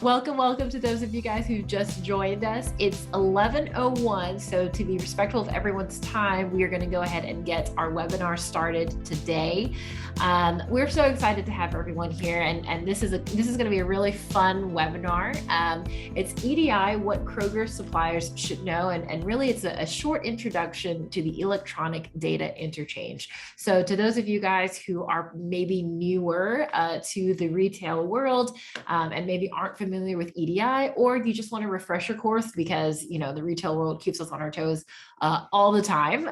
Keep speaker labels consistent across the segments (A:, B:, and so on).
A: Welcome, welcome to those of you guys who just joined us. It's 11:01, so to be respectful of everyone's time, we are going to go ahead and get our webinar started today. We're so excited to have everyone here, and this is going to be a really fun webinar. It's EDI, what Kroger suppliers should know, and really it's a short introduction to the electronic data interchange. So to those of you guys who are maybe newer to the retail world and maybe aren't familiar with EDI, or you just want a refresher course because the retail world keeps us on our toes all the time,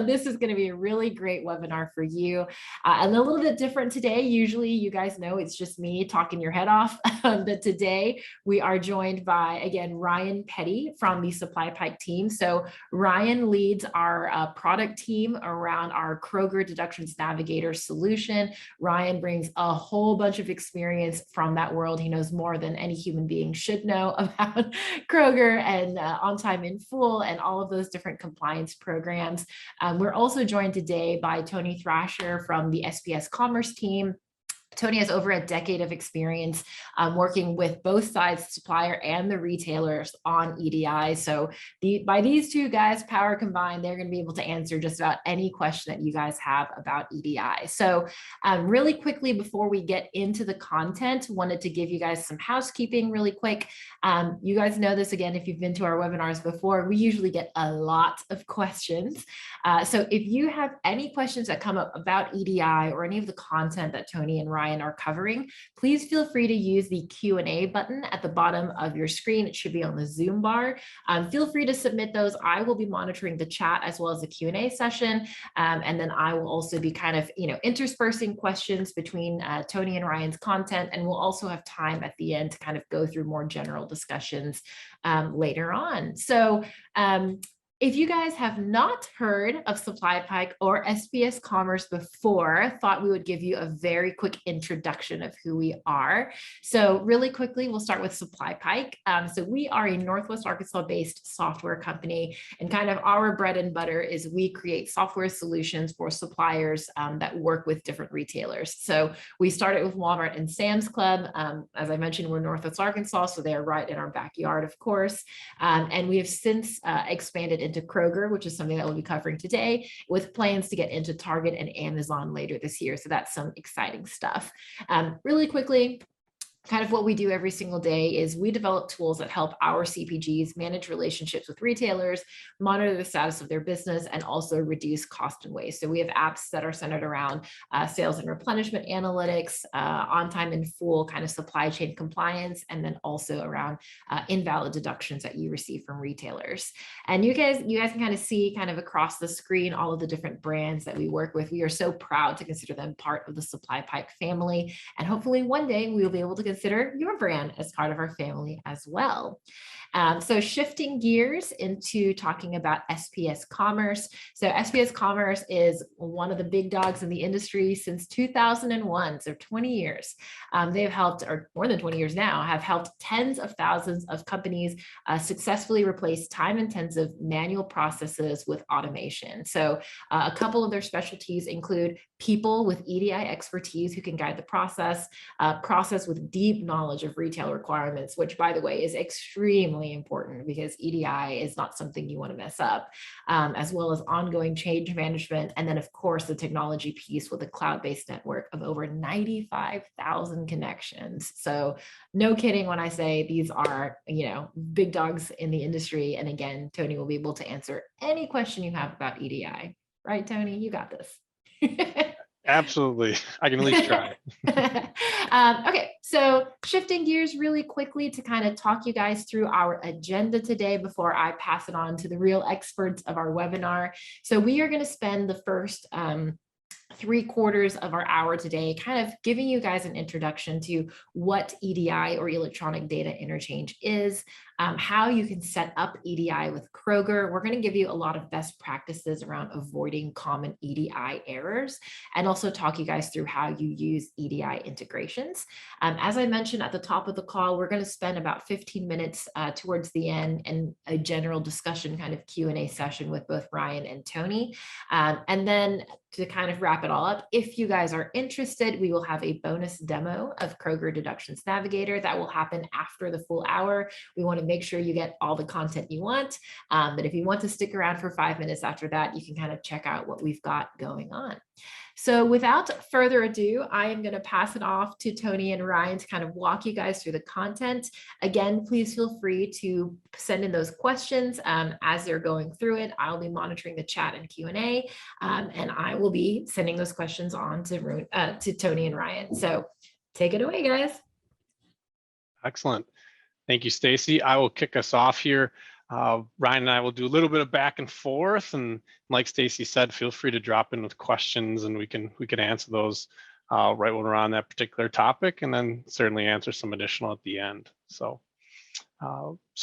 A: this is going to be a really great webinar for you. And a little bit different today. Usually, you guys know it's just me talking your head off, but today we are joined by, again, Ryan Petty from the Supply Pike team. So Ryan leads our product team around our Kroger Deductions Navigator solution. Ryan brings a whole bunch of experience from that world. He knows more than any human being should know about Kroger and on time in full and all of those different compliance programs. We're also joined today by Tony Thrasher from the SPS Commerce team. Tony has over a decade of experience working with both sides, the supplier and the retailers on EDI. So by these two guys, power combined, they're going to be able to answer just about any question that you guys have about EDI. So really quickly, before we get into the content, wanted to give you guys some housekeeping really quick. You guys know this, again, if you've been to our webinars before, we usually get a lot of questions. So if you have any questions that come up about EDI or any of the content that Tony and Ryan are covering, please feel free to use the Q&A button at the bottom of your screen. It should be on the Zoom bar. Feel free to submit those. I will be monitoring the chat as well as the Q&A session. And then I will also be kind of, interspersing questions between Tony and Ryan's content. And we'll also have time at the end to kind of go through more general discussions later on. So, if you guys have not heard of Supply Pike or SPS Commerce before, thought we would give you a very quick introduction of who we are. So really quickly, we'll start with Supply Pike. So we are a Northwest Arkansas-based software company, and kind of our bread and butter is we create software solutions for suppliers that work with different retailers. So we started with Walmart and Sam's Club. As I mentioned, we're Northwest Arkansas, so they're right in our backyard, of course. And we have since expanded into Kroger, which is something that we'll be covering today, with plans to get into Target and Amazon later this year. So that's some exciting stuff. Really quickly, kind of what we do every single day is we develop tools that help our CPGs manage relationships with retailers, monitor the status of their business, and also reduce cost and waste. So we have apps that are centered around sales and replenishment analytics, on time in full kind of supply chain compliance, and then also around invalid deductions that you receive from retailers. And you guys can kind of see kind of across the screen all of the different brands that we work with. We are so proud to consider them part of the Supply Pike family. And hopefully one day we will be able to consider your brand as part of our family as well. So shifting gears into talking about SPS Commerce. So SPS Commerce is one of the big dogs in the industry since 2001, so 20 years. They've helped, or more than 20 years now, have helped tens of thousands of companies successfully replace time-intensive manual processes with automation. So a couple of their specialties include people with EDI expertise who can guide the process with deep knowledge of retail requirements, which, by the way, is extremely important because EDI is not something you want to mess up, as well as ongoing change management. And then, of course, the technology piece with a cloud-based network of over 95,000 connections. So no kidding when I say these are, big dogs in the industry. And again, Tony will be able to answer any question you have about EDI. Right, Tony? You got this.
B: Absolutely. I can at least try.
A: Okay, so shifting gears really quickly to kind of talk you guys through our agenda today before I pass it on to the real experts of our webinar. So we are going to spend the first 3/4 of our hour today kind of giving you guys an introduction to what EDI or electronic data interchange is, how you can set up EDI with Kroger. We're going to give you a lot of best practices around avoiding common EDI errors and also talk you guys through how you use EDI integrations. As I mentioned at the top of the call, we're going to spend about 15 minutes towards the end in a general discussion kind of Q&A session with both Ryan and Tony. And then to kind of wrap it all up, if you guys are interested, we will have a bonus demo of Kroger Deductions Navigator that will happen after the full hour. We want to make sure you get all the content you want. But if you want to stick around for 5 minutes after that, you can kind of check out what we've got going on. So without further ado, I am going to pass it off to Tony and Ryan to kind of walk you guys through the content. Again, please feel free to send in those questions as they're going through it. I'll be monitoring the chat and Q&A, and I will be sending those questions on to Tony and Ryan. So take it away, guys.
B: Excellent. Thank you, Stacy. I will kick us off here. Ryan and I will do a little bit of back and forth, and like Stacy said, feel free to drop in with questions, and we can answer those right when we're on that particular topic, and then certainly answer some additional at the end. So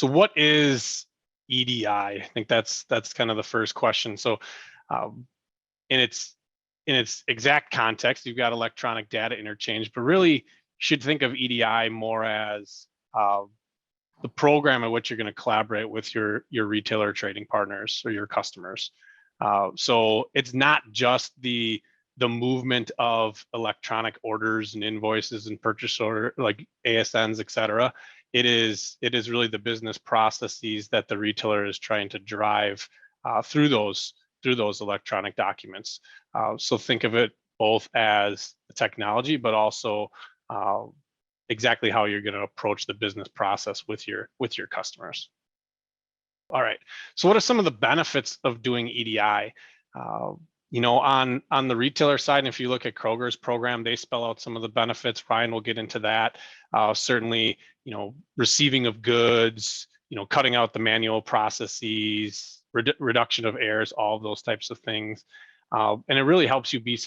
B: what is EDI? I think that's kind of the first question. So in its exact context, you've got electronic data interchange, but really you should think of EDI more as the program in which you're going to collaborate with your retailer trading partners or your customers. So it's not just the movement of electronic orders and invoices and purchase order like ASNs, et cetera. It is really the business processes that the retailer is trying to drive through those electronic documents. So think of it both as the technology, but also exactly how you're going to approach the business process with your customers. All right. So what are some of the benefits of doing EDI? On the retailer side, and if you look at Kroger's program, they spell out some of the benefits. Ryan will get into that. Certainly, receiving of goods, cutting out the manual processes, reduction of errors, all of those types of things. And it really helps you be as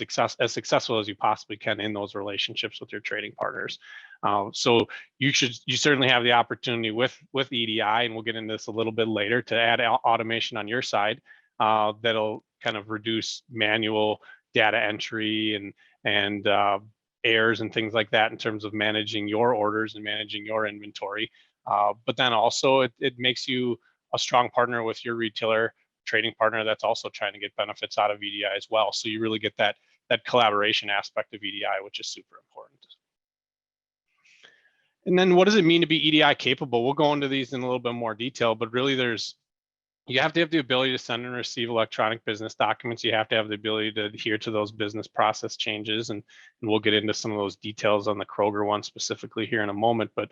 B: successful as you possibly can in those relationships with your trading partners. So you certainly have the opportunity with EDI, and we'll get into this a little bit later, to add automation on your side that'll kind of reduce manual data entry and errors and things like that in terms of managing your orders and managing your inventory. But then also it makes you a strong partner with your retailer trading partner that's also trying to get benefits out of EDI as well. So you really get that collaboration aspect of EDI, which is super important. And then what does it mean to be EDI capable? We'll go into these in a little bit more detail, but really you have to have the ability to send and receive electronic business documents. You have to have the ability to adhere to those business process changes. And we'll get into some of those details on the Kroger one specifically here in a moment. But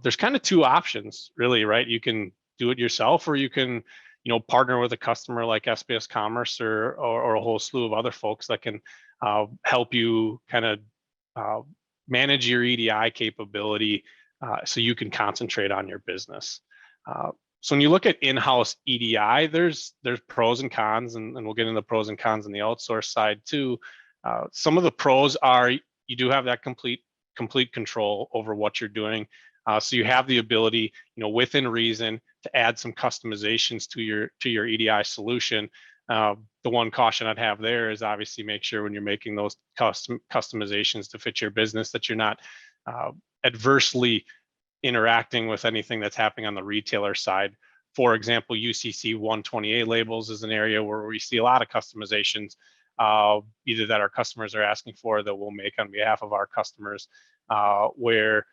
B: there's kind of two options, really, right? You can do it yourself, or you can partner with a customer like SBS Commerce or a whole slew of other folks that can help you kind of manage your EDI capability so you can concentrate on your business. So when you look at in-house EDI, there's pros and cons, and we'll get into the pros and cons on the outsource side too. Some of the pros are you do have that complete control over what you're doing. So you have the ability, within reason, to add some customizations to your EDI solution. The one caution I'd have there is obviously make sure when you're making those customizations to fit your business that you're not adversely interacting with anything that's happening on the retailer side. For example, UCC 120A labels is an area where we see a lot of customizations, either that our customers are asking for that we'll make on behalf of our customers, where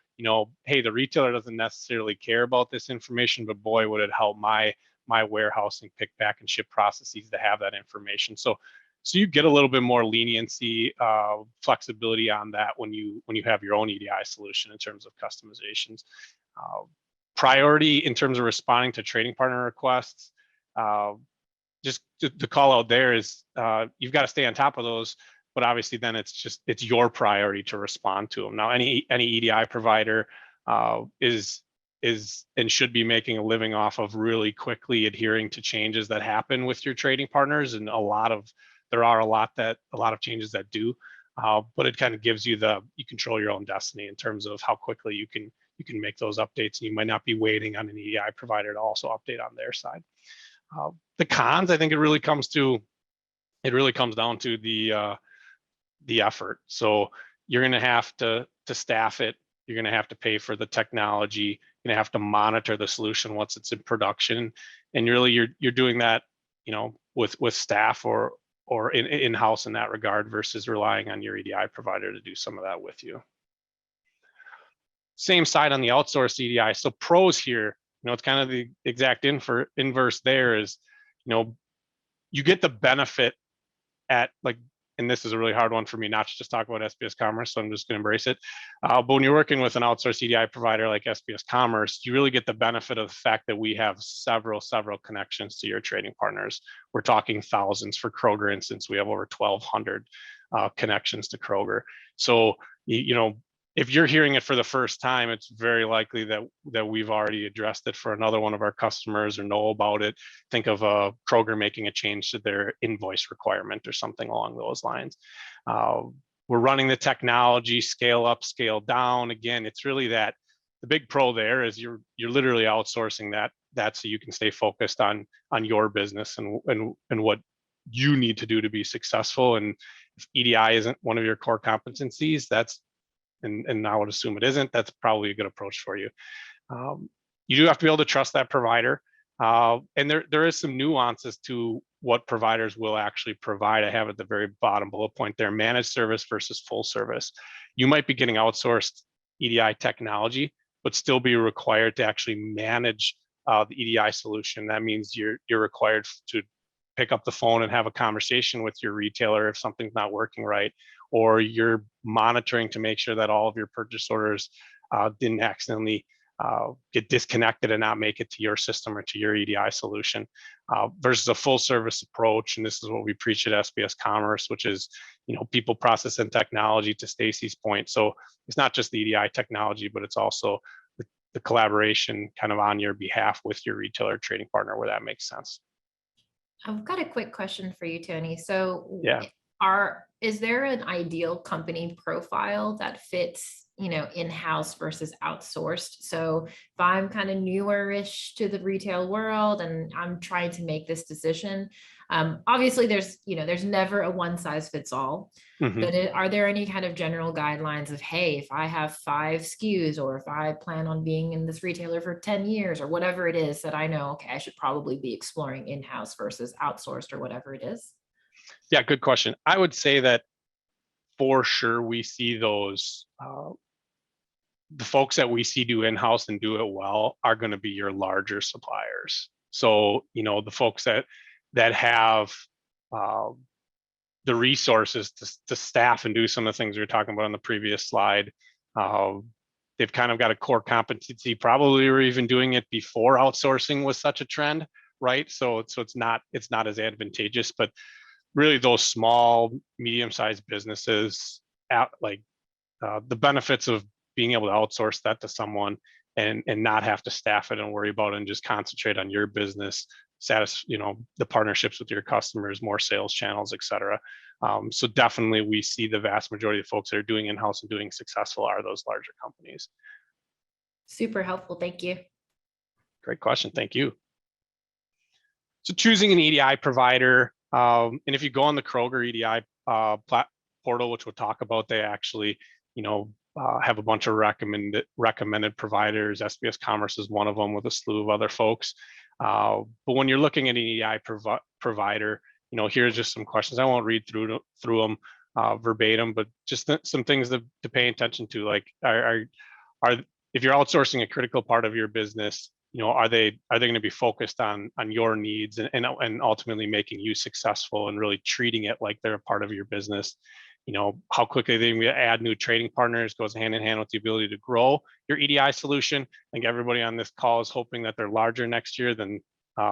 B: hey, the retailer doesn't necessarily care about this information, but boy, would it help my warehousing, pick, pack, and ship processes to have that information. So you get a little bit more leniency, flexibility on that when you have your own EDI solution in terms of customizations. Priority in terms of responding to trading partner requests. Just to call out there is you've got to stay on top of those, but obviously then it's your priority to respond to them. Now, any EDI provider is and should be making a living off of really quickly adhering to changes that happen with your trading partners, and there are a lot of changes that do, but it kind of gives you you control your own destiny in terms of how quickly you you can make those updates, and you might not be waiting on an EDI provider to also update on their side. The cons, I think it really comes down to the effort. So you're going to have to staff it. You're going to have to pay for the technology. You're going to have to monitor the solution once it's in production, and really you're doing that, with staff or in-house in that regard, versus relying on your EDI provider to do some of that with you. Same side on the outsourced EDI. So pros here, it's kind of the exact inverse there is, you get the benefit at and this is a really hard one for me not to just talk about SPS Commerce, so I'm just going to embrace it. But when you're working with an outsourced EDI provider like SPS Commerce, you really get the benefit of the fact that we have several connections to your trading partners. We're talking thousands. For Kroger instance, we have over 1,200 connections to Kroger. So, if you're hearing it for the first time, it's very likely that we've already addressed it for another one of our customers or know about it. Think of Kroger making a change to their invoice requirement or something along those lines. We're running the technology, scale up, scale down. Again, it's really that the big pro there is you're literally outsourcing that so you can stay focused on your business and what you need to do to be successful. And if EDI isn't one of your core competencies, and I would assume it isn't, that's probably a good approach for you. You do have to be able to trust that provider. And there is some nuances to what providers will actually provide. I have at the very bottom bullet point there, managed service versus full service. You might be getting outsourced EDI technology, but still be required to actually manage the EDI solution. That means you're required to pick up the phone and have a conversation with your retailer if something's not working right, or you're monitoring to make sure that all of your purchase orders didn't accidentally get disconnected and not make it to your system or to your EDI solution, versus a full service approach. And this is what we preach at SPS Commerce, which is, people, process, and technology, to Stacy's point. So it's not just the EDI technology, but it's also the collaboration kind of on your behalf with your retailer trading partner, where that makes sense.
A: I've got a quick question for you, Tony. So
B: yeah.
A: Is there an ideal company profile that fits, in-house versus outsourced? So if I'm kind of newer-ish to the retail world and I'm trying to make this decision, obviously there's never a one size fits all, but are there any kind of general guidelines of, hey, if I have 5 SKUs, or if I plan on being in this retailer for 10 years or whatever it is, that I know, okay, I should probably be exploring in-house versus outsourced or whatever it is?
B: Yeah, good question. I would say that for sure we see those, the folks that we see do in-house and do it well are going to be your larger suppliers. So, the folks that have the resources to staff and do some of the things we were talking about on the previous slide. They've kind of got a core competency, probably were even doing it before outsourcing was such a trend, right? So it's not as advantageous, but really those small, medium-sized businesses, the benefits of being able to outsource that to someone and not have to staff it and worry about it and just concentrate on your business, the partnerships with your customers, more sales channels, et cetera. So definitely we see the vast majority of folks that are doing in-house and doing successful are those larger companies.
A: Super helpful. Thank you.
B: Great question. Thank you. So choosing an EDI provider, and if you go on the Kroger EDI portal, which we'll talk about, they actually, have a bunch of recommended providers. SPS Commerce is one of them, with a slew of other folks. But when you're looking at an EDI provider, here's just some questions. I won't read through them verbatim, but just some things to pay attention to. Like, if you're outsourcing a critical part of your business, are they going to be focused on your needs and ultimately making you successful and really treating it like they're a part of your business? How quickly they can add new trading partners goes hand in hand with the ability to grow your EDI solution. I think everybody on this call is hoping that they're larger next year than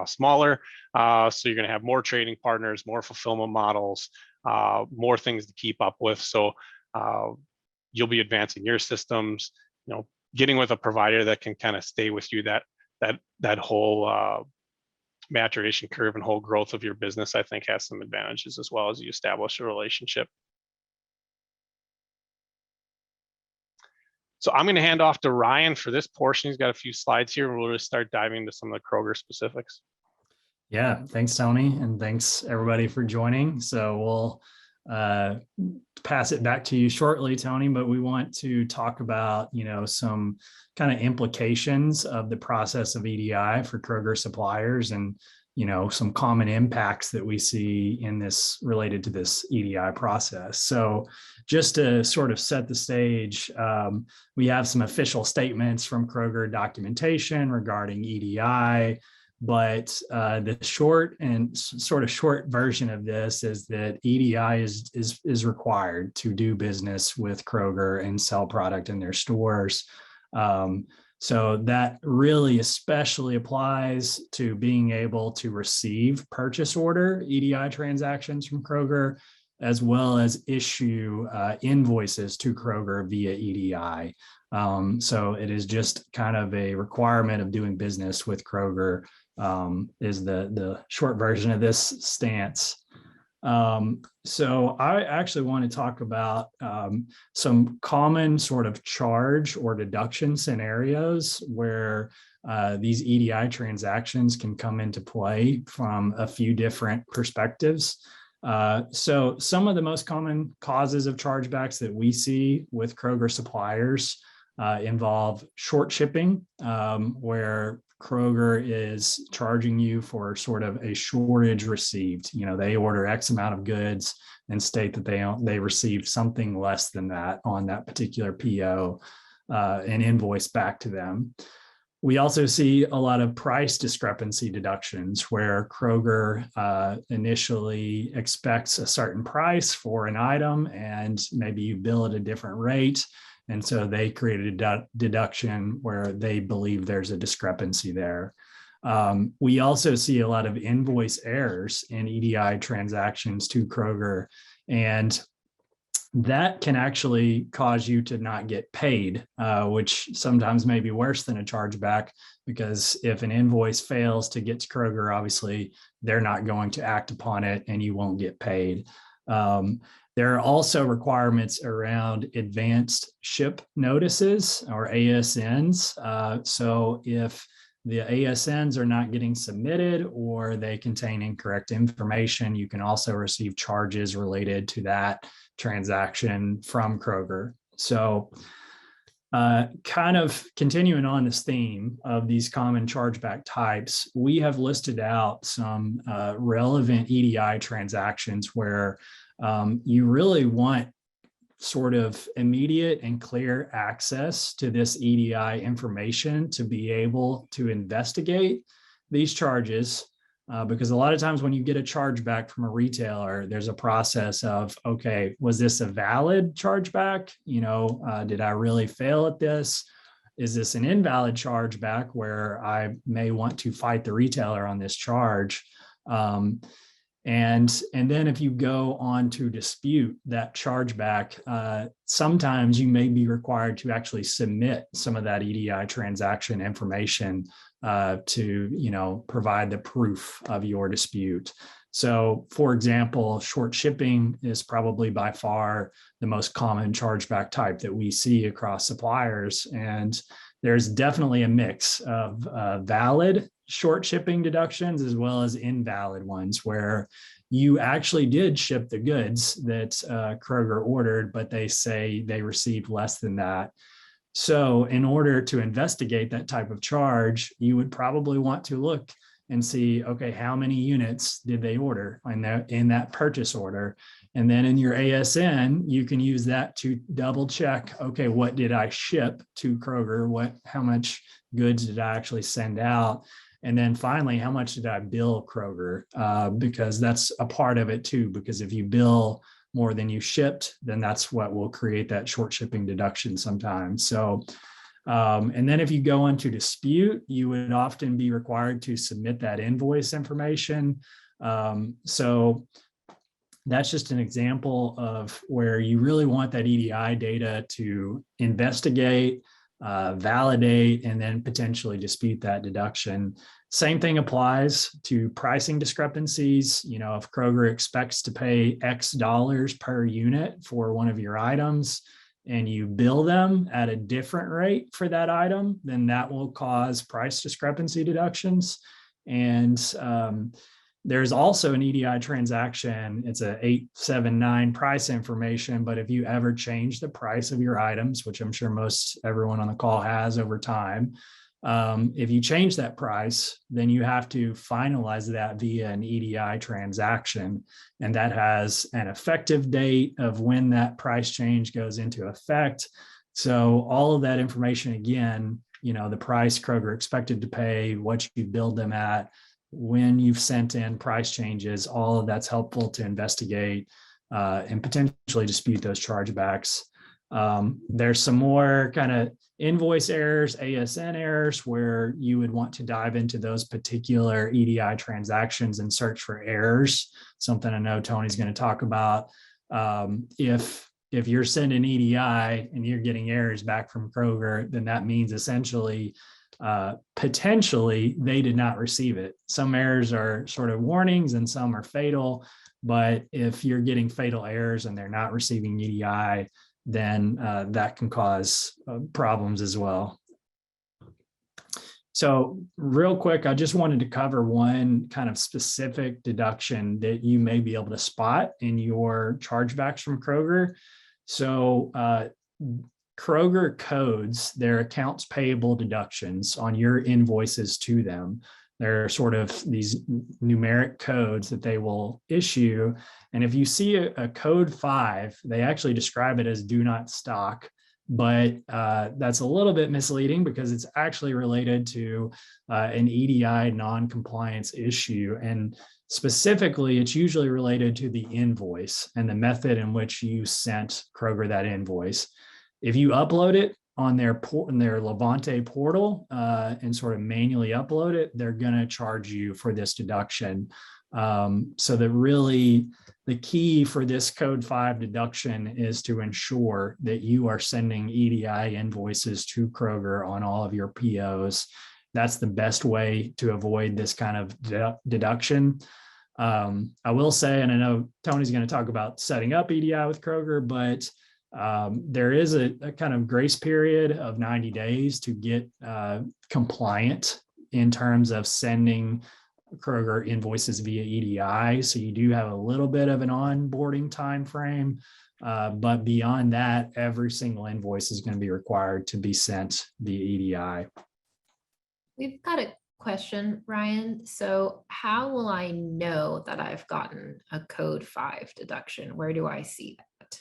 B: smaller. So you're going to have more trading partners, more fulfillment models, more things to keep up with. So you'll be advancing your systems, getting with a provider that can kind of stay with you that whole maturation curve and whole growth of your business, I think has some advantages as well as you establish a relationship. So I'm going to hand off to Ryan for this portion. He's got a few slides here, and we'll just start diving into some of the Kroger specifics.
C: Yeah, thanks, Tony, and thanks everybody for joining. So we'll pass it back to you shortly, Tony, but we want to talk about, some kind of implications of the process of EDI for Kroger suppliers and, some common impacts that we see in this related to this EDI process. So just to sort of set the stage, we have some official statements from Kroger documentation regarding EDI. But the short version of this is that EDI is required to do business with Kroger and sell product in their stores. So that really especially applies to being able to receive purchase order EDI transactions from Kroger, as well as issue invoices to Kroger via EDI. So it is just kind of a requirement of doing business with Kroger, is the short version of this stance. So I actually want to talk about some common sort of charge or deduction scenarios where these EDI transactions can come into play from a few different perspectives. So some of the most common causes of chargebacks that we see with Kroger suppliers involve short shipping, where Kroger is charging you for sort of a shortage received. They order X amount of goods and state that they received something less than that on that particular PO and invoice back to them. We also see a lot of price discrepancy deductions where Kroger initially expects a certain price for an item and maybe you bill at a different rate. And so they created a deduction where they believe there's a discrepancy there. We also see a lot of invoice errors in EDI transactions to Kroger, and that can actually cause you to not get paid, which sometimes may be worse than a chargeback, because if an invoice fails to get to Kroger, obviously they're not going to act upon it and you won't get paid. There are also requirements around advanced ship notices or ASNs. So if the ASNs are not getting submitted or they contain incorrect information, you can also receive charges related to that transaction from Kroger. So kind of continuing on this theme of these common chargeback types, we have listed out some relevant EDI transactions where you really want sort of immediate and clear access to this EDI information to be able to investigate these charges. Because a lot of times when you get a chargeback from a retailer, there's a process of, okay, was this a valid chargeback? Did I really fail at this? Is this an invalid chargeback where I may want to fight the retailer on this charge? And then if you go on to dispute that chargeback, sometimes you may be required to actually submit some of that EDI transaction information to provide the proof of your dispute. So, for example, short shipping is probably by far the most common chargeback type that we see across suppliers. And there's definitely a mix of valid short shipping deductions as well as invalid ones where you actually did ship the goods that Kroger ordered, but they say they received less than that. So in order to investigate that type of charge, you would probably want to look and see, okay, how many units did they order in that purchase order? And then in your ASN, you can use that to double check, okay, what did I ship to Kroger? How much goods did I actually send out? And then finally, how much did I bill Kroger? Because that's a part of it too, because if you bill more than you shipped, then that's what will create that short shipping deduction sometimes. So, and then if you go into dispute, you would often be required to submit that invoice information. So that's just an example of where you really want that EDI data to investigate, validate, and then potentially dispute that deduction. Same thing applies to pricing discrepancies. If Kroger expects to pay X dollars per unit for one of your items, and you bill them at a different rate for that item, then that will cause price discrepancy deductions. And there's also an EDI transaction. It's a 879 price information, but if you ever change the price of your items, which I'm sure most everyone on the call has over time, if you change that price, then you have to finalize that via an EDI transaction. And that has an effective date of when that price change goes into effect. So all of that information, again, the price Kroger expected to pay, what you billed them at, when you've sent in price changes, all of that's helpful to investigate and potentially dispute those chargebacks. There's some more kind of invoice errors, ASN errors, where you would want to dive into those particular EDI transactions and search for errors. Something I know Tony's going to talk about. If you're sending EDI and you're getting errors back from Kroger, then that means essentially potentially they did not receive it. Some errors are sort of warnings and some are fatal, but if you're getting fatal errors and they're not receiving EDI, then that can cause problems as well. So real quick, I just wanted to cover one kind of specific deduction that you may be able to spot in your chargebacks from Kroger. So Kroger codes their accounts payable deductions on your invoices to them. They're sort of these numeric codes that they will issue. And if you see a code 5, they actually describe it as do not stock, but that's a little bit misleading because it's actually related to an EDI non-compliance issue. And specifically, it's usually related to the invoice and the method in which you sent Kroger that invoice. If you upload it on their Levante portal and sort of manually upload it, they're going to charge you for this deduction. So that really the key for this code 5 deduction is to ensure that you are sending EDI invoices to Kroger on all of your POs. That's the best way to avoid this kind of deduction. I will say, and I know Tony's going to talk about setting up EDI with Kroger, but there is a kind of grace period of 90 days to get compliant in terms of sending Kroger invoices via EDI. So you do have a little bit of an onboarding time frame, but beyond that, every single invoice is going to be required to be sent via EDI.
A: We've got a question, Ryan. So how will I know that I've gotten a code 5 deduction? Where do I see that?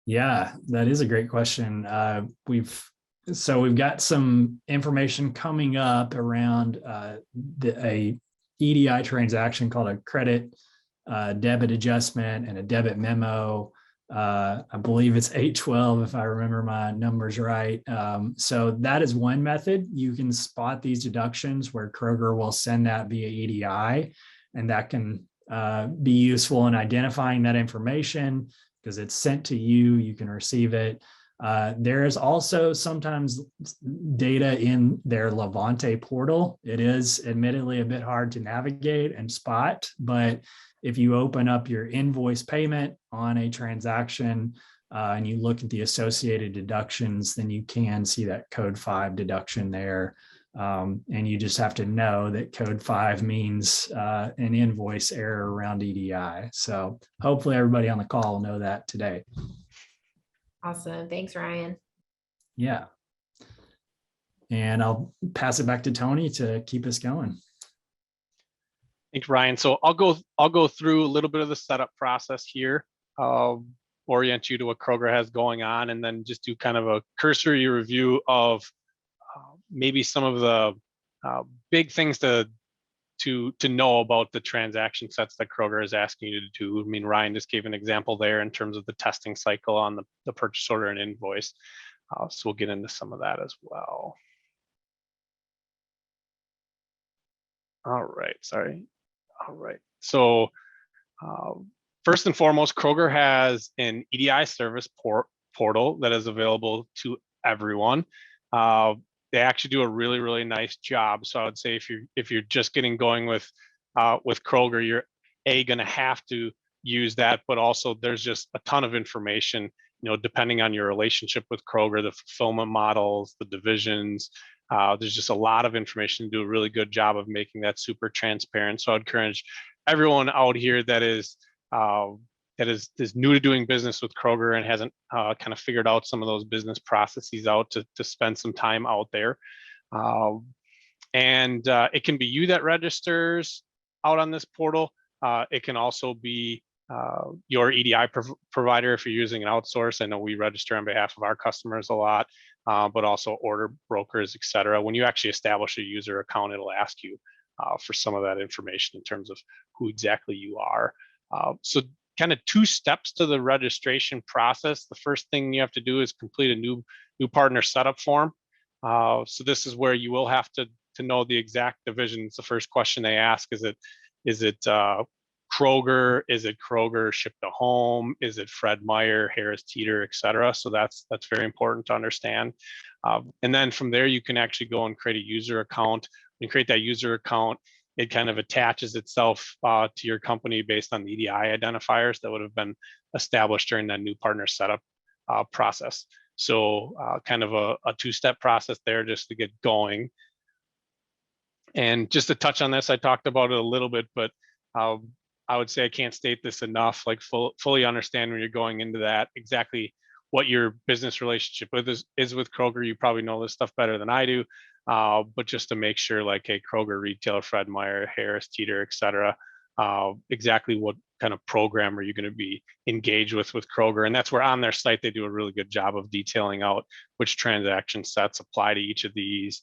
C: Yeah, that is a great question. We've got some information coming up around a EDI transaction called a credit debit adjustment and a debit memo. I believe it's 812 if I remember my numbers right. So that is one method. You can spot these deductions where Kroger will send that via EDI, and that can be useful in identifying that information because it's sent to you, you can receive it. There is also sometimes data in their Levante portal. It is admittedly a bit hard to navigate and spot, but if you open up your invoice payment on a transaction and you look at the associated deductions, then you can see that code 5 deduction there. And you just have to know that code 5 means an invoice error around EDI. So hopefully everybody on the call will know that today.
A: Awesome. Thanks, Ryan.
C: Yeah. And I'll pass it back to Tony to keep us going.
B: Thanks, Ryan. So I'll go through a little bit of the setup process here, orient you to what Kroger has going on, and then just do kind of a cursory review of maybe some of the big things to know about the transaction sets that Kroger is asking you to do. I mean, Ryan just gave an example there in terms of the testing cycle on the purchase order and invoice. So we'll get into some of that as well. All right, sorry. All right, so first and foremost, Kroger has an EDI service portal that is available to everyone. They actually do a really, really nice job. So I would say if you're just getting going with Kroger, you're going to have to use that, but also there's just a ton of information depending on your relationship with Kroger, the fulfillment models, the divisions, there's just a lot of information to do a really good job of making that super transparent. So I'd encourage everyone out here that is new to doing business with Kroger and hasn't kind of figured out some of those business processes out to spend some time out there. And it can be you that registers out on this portal. It can also be your EDI provider if you're using an outsource. I know we register on behalf of our customers a lot, but also order brokers, et cetera. When you actually establish a user account, it'll ask you for some of that information in terms of who exactly you are. So kind of 2 steps to the registration process. The first thing you have to do is complete a new partner setup form. So this is where you will have to know the exact divisions. The first question they ask, is it Kroger? Is it Kroger ship to home? Is it Fred Meyer, Harris Teeter, et cetera? So that's very important to understand. And then from there, you can actually go and create a user account. When you create that user account, it kind of attaches itself to your company based on the EDI identifiers that would have been established during that new partner setup process. So kind of a 2-step process there just to get going. And just to touch on this, I talked about it a little bit, but I would say I can't state this enough, like fully understand when you're going into that exactly what your business relationship is with Kroger. You probably know this stuff better than I do, but just to make sure, like, hey, Kroger retailer, Fred Meyer, Harris Teeter, et cetera, exactly what kind of program are you going to be engaged with Kroger. And that's where on their site, they do a really good job of detailing out which transaction sets apply to each of these.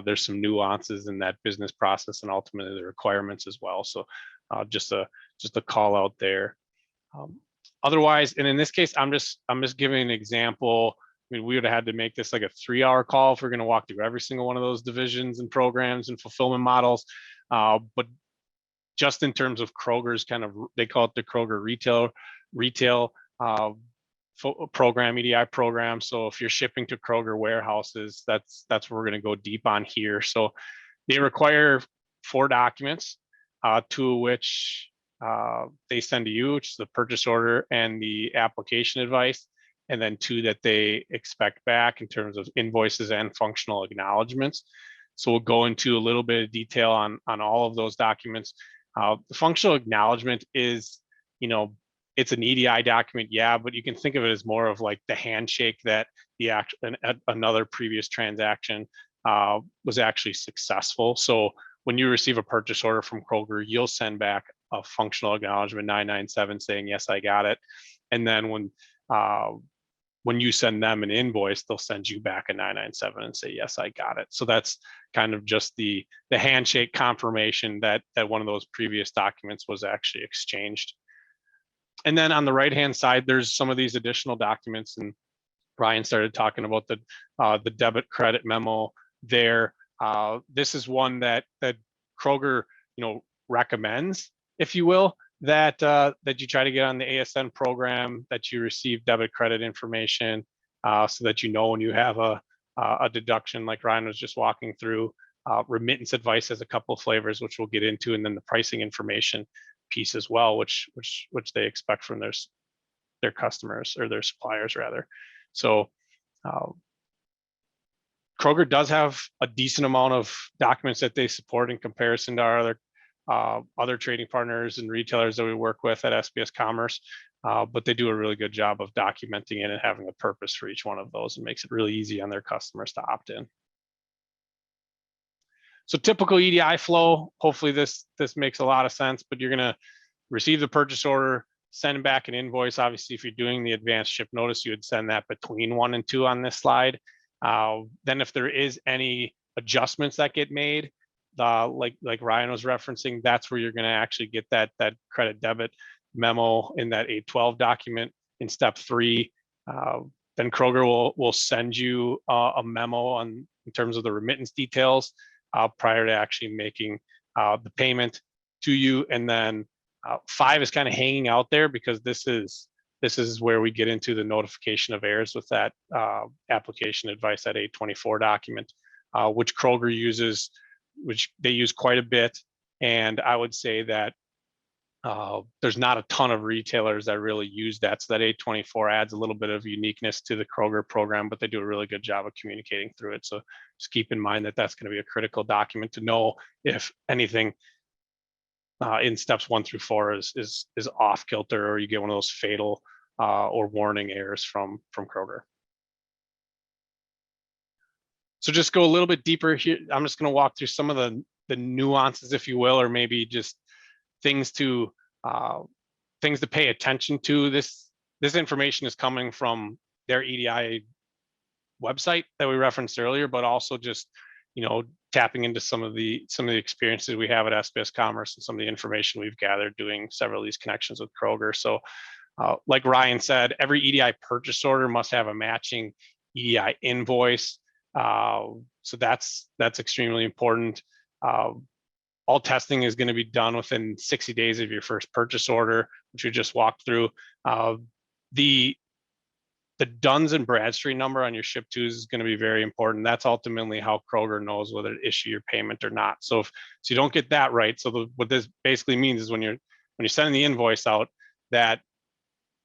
B: There's some nuances in that business process and ultimately the requirements as well. So just a call out there. Otherwise, and in this case, I'm just giving an example. I mean, we would have had to make this like a 3-hour call if we're going to walk through every single one of those divisions and programs and fulfillment models. But just in terms of Kroger's kind of, they call it the Kroger retail program, EDI program. So if you're shipping to Kroger warehouses, that's where we're going to go deep on here. So they require 4 documents, 2 of which they send to you, which is the purchase order and the application advice, and then 2 that they expect back in terms of invoices and functional acknowledgements. So we'll go into a little bit of detail on all of those documents. The functional acknowledgement is, it's an EDI document, yeah, but you can think of it as more of like the handshake that another previous transaction was actually successful. So when you receive a purchase order from Kroger, you'll send back a functional acknowledgement 997 saying, yes, I got it. And then when you send them an invoice, they'll send you back a 997 and say, yes, I got it. So that's kind of just the handshake confirmation that one of those previous documents was actually exchanged. And then on the right-hand side, there's some of these additional documents, and Ryan started talking about the debit credit memo there. This is one that Kroger, recommends, if you will, that you try to get on the ASN program, that you receive debit credit information, so that when you have a deduction, like Ryan was just walking through. Remittance advice has a couple of flavors, which we'll get into, and then the pricing information piece as well, which they expect from their customers, or their suppliers rather. So Kroger does have a decent amount of documents that they support in comparison to our other trading partners and retailers that we work with at SBS Commerce, but they do a really good job of documenting it and having a purpose for each one of those, and makes it really easy on their customers to opt in. So typical EDI flow, hopefully this makes a lot of sense, but you're going to receive the purchase order, send back an invoice. Obviously, if you're doing the advanced ship notice, you would send that between 1 and 2 on this slide. Then if there is any adjustments that get made, like Ryan was referencing, that's where you're going to actually get that credit debit memo in that 812 document in step 3. Then Kroger will send you a memo in terms of the remittance details prior to actually making the payment to you. And then 5 is kind of hanging out there because this is where we get into the notification of errors with that application advice, that 824 document, which Kroger uses, which they use quite a bit. And I would say that there's not a ton of retailers that really use that. So that 824 adds a little bit of uniqueness to the Kroger program, but they do a really good job of communicating through it. So just keep in mind that that's going to be a critical document to know if anything in steps 1 through 4 is off kilter, or you get one of those fatal or warning errors from Kroger. So just go a little bit deeper here. I'm just going to walk through some of the nuances, if you will, or maybe just things to pay attention to. This information is coming from their EDI website that we referenced earlier, but also just tapping into some of the experiences we have at SPS Commerce and some of the information we've gathered doing several of these connections with Kroger. So like Ryan said, every EDI purchase order must have a matching EDI invoice. So that's extremely important. All testing is going to be done within 60 days of your first purchase order, which we just walked through. The Duns and Bradstreet number on your ship twos is going to be very important. That's ultimately how Kroger knows whether to issue your payment or not. So if you don't get that right, so what this basically means is when you're sending the invoice out, that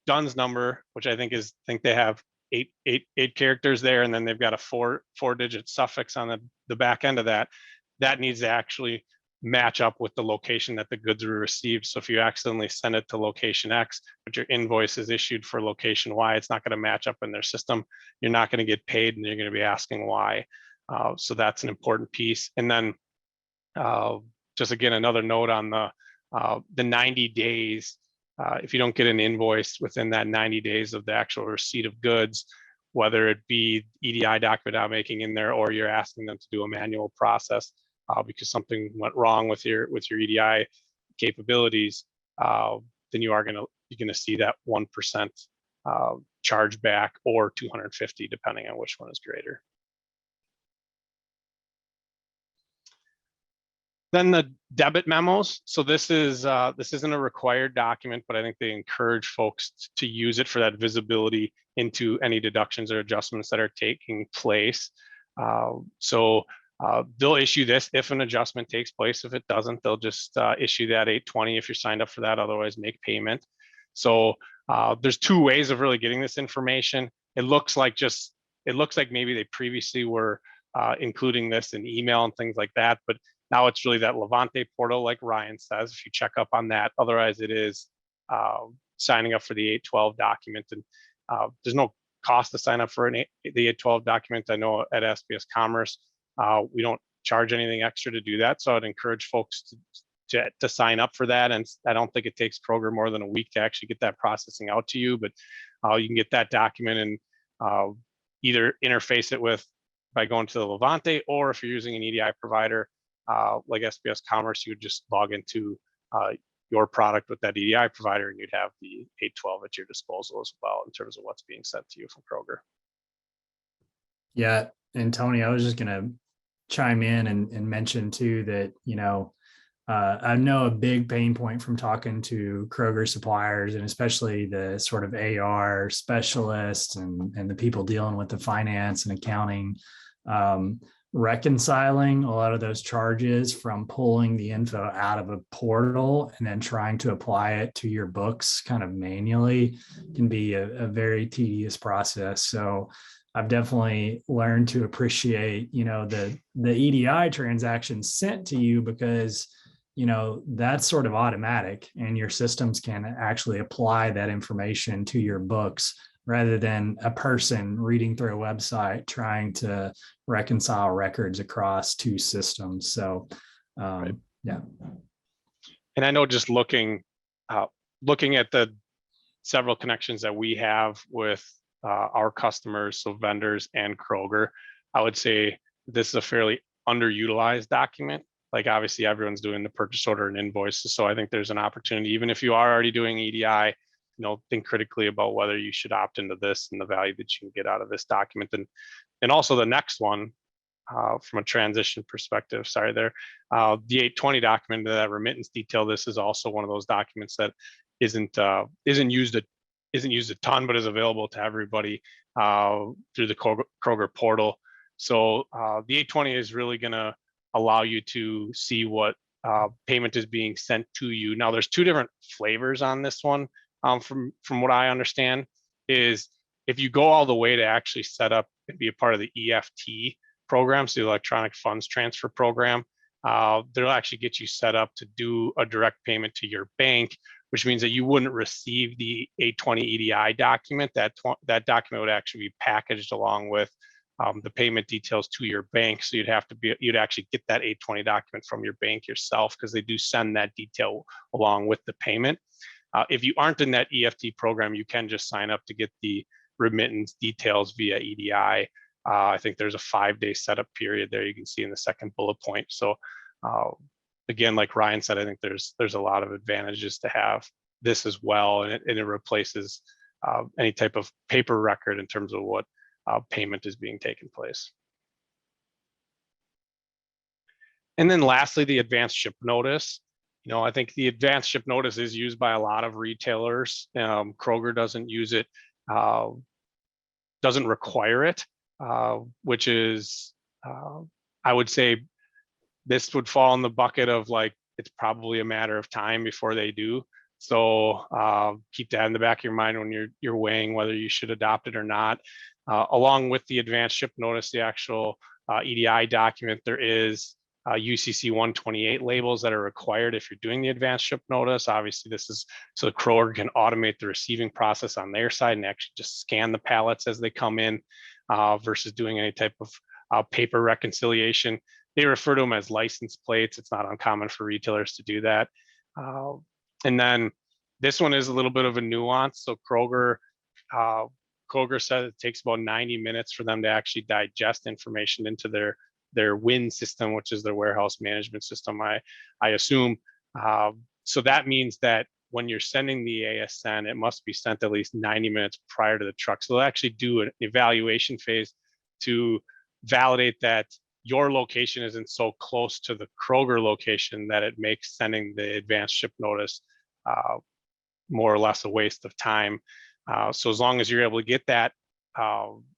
B: Duns number, which I think they have eight characters there, and then they've got a four-digit suffix on the back end of that needs to actually match up with the location that the goods were received. So if you accidentally send it to location X, but your invoice is issued for location Y, it's not going to match up in their system. You're not going to get paid, and you're going to be asking why. So that's an important piece. And then just again, another note on the 90 days. If you don't get an invoice within that 90 days of the actual receipt of goods, whether it be EDI document not making in there, or you're asking them to do a manual process because something went wrong with your EDI capabilities, then you're going to see that 1% charge back, or 250, depending on which one is greater. Then the debit memos. So this isn't a required document, but I think they encourage folks to use it for that visibility into any deductions or adjustments that are taking place. They'll issue this if an adjustment takes place. If it doesn't, they'll just issue that 820 if you're signed up for that. Otherwise, make payment. So there's two ways of really getting this information. It looks like maybe they previously were including this in email and things like that, but now it's really that Levante portal, like Ryan says, if you check up on that. Otherwise, it is signing up for the 812 document. And there's no cost to sign up for the 812 document. I know at SPS Commerce, we don't charge anything extra to do that. So I'd encourage folks to sign up for that. And I don't think it takes Kroger more than a week to actually get that processing out to you. But you can get that document and either interface it by going to the Levante, or if you're using an EDI provider, like SPS Commerce, you would just log into your product with that EDI provider, and you'd have the 812 at your disposal as well in terms of what's being sent to you from Kroger.
C: Yeah, and Tony, I was just going to chime in and mention too that, I know a big pain point from talking to Kroger suppliers, and especially the sort of AR specialists and the people dealing with the finance and accounting, reconciling a lot of those charges from pulling the info out of a portal and then trying to apply it to your books kind of manually can be a very tedious process. So I've definitely learned to appreciate, the EDI transactions sent to you, because that's sort of automatic, and your systems can actually apply that information to your books rather than a person reading through a website trying to reconcile records across two systems. So,
B: right.
C: Yeah.
B: And I know just looking at the several connections that we have with our customers, so vendors and Kroger, I would say this is a fairly underutilized document. Like, obviously everyone's doing the purchase order and invoices. So I think there's an opportunity, even if you are already doing EDI, think critically about whether you should opt into this and the value that you can get out of this document. And also the next one, from a transition perspective, the 820 document, that remittance detail, this is also one of those documents that isn't used a ton, but is available to everybody through the Kroger portal. So the 820 is really going to allow you to see what payment is being sent to you. Now, there's two different flavors on this one. From what I understand, is if you go all the way to actually set up and be a part of the EFT program, so the electronic funds transfer program, they'll actually get you set up to do a direct payment to your bank, which means that you wouldn't receive the 820 EDI document. That document would actually be packaged along with the payment details to your bank. So you'd actually get that 820 document from your bank yourself, because they do send that detail along with the payment. If you aren't in that EFT program, you can just sign up to get the remittance details via EDI. I think there's a 5-day setup period there. You can see in the second bullet point. So again, like Ryan said, I think there's a lot of advantages to have this as well, and it replaces any type of paper record in terms of what payment is being taken place. And then lastly, the advanced ship notice. I think the advanced ship notice is used by a lot of retailers. Kroger doesn't use it, doesn't require it, which is, I would say this would fall in the bucket of like, it's probably a matter of time before they do. So keep that in the back of your mind when you're weighing whether you should adopt it or not. Along with the advanced ship notice, the actual EDI document, there is UCC 128 labels that are required if you're doing the advanced ship notice. Obviously, this is so Kroger can automate the receiving process on their side and actually just scan the pallets as they come in, versus doing any type of paper reconciliation. They refer to them as license plates. It's not uncommon for retailers to do that. And then this one is a little bit of a nuance. So Kroger said it takes about 90 minutes for them to actually digest information into their WIN system, which is their warehouse management system, I assume. So that means that when you're sending the ASN, it must be sent at least 90 minutes prior to the truck. So they'll actually do an evaluation phase to validate that your location isn't so close to the Kroger location that it makes sending the advanced ship notice more or less a waste of time. So as long as you're able to get that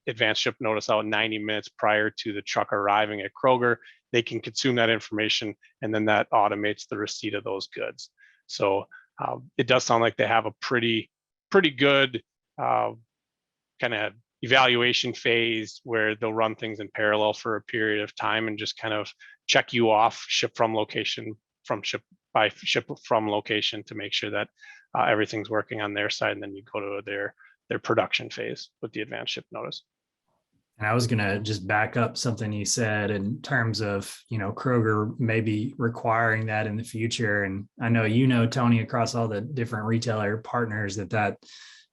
B: advanced ship notice out 90 minutes prior to the truck arriving at Kroger, they can consume that information, and then that automates the receipt of those goods. So it does sound like they have a pretty good kind of evaluation phase where they'll run things in parallel for a period of time and just kind of check you off ship from location, ship from location, to make sure that everything's working on their side, and then you go to their production phase with the advanced ship notice.
C: And I was going to just back up something you said in terms of, Kroger maybe requiring that in the future. And I know, Tony, across all the different retailer partners, that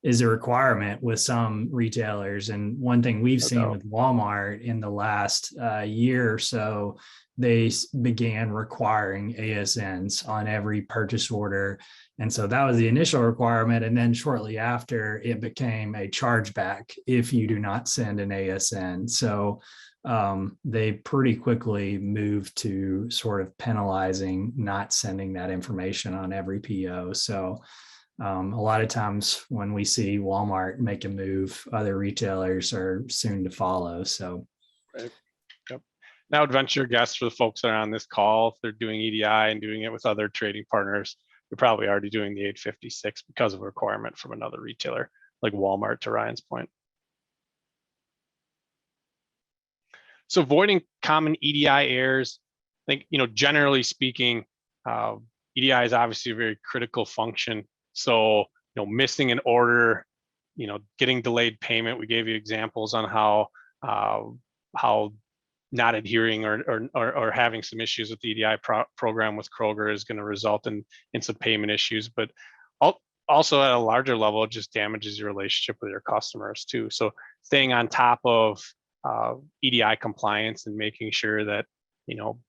C: is a requirement with some retailers. And one thing we've seen with Walmart in the last year or so, they began requiring ASNs on every purchase order. And so that was the initial requirement. And then shortly after, it became a chargeback if you do not send an ASN. So they pretty quickly moved to sort of penalizing not sending that information on every PO. So a lot of times when we see Walmart make a move, other retailers are soon to follow. So.
B: Right. Now, I'd venture a guess for the folks that are on this call, if they're doing EDI and doing it with other trading partners, you're probably already doing the 856 because of a requirement from another retailer like Walmart, to Ryan's point. So avoiding common EDI errors, I think, generally speaking, EDI is obviously a very critical function. So, missing an order, getting delayed payment. We gave you examples on how not adhering or having some issues with the EDI program with Kroger is going to result in some payment issues, but also at a larger level, it just damages your relationship with your customers too. So staying on top of EDI compliance and making sure that,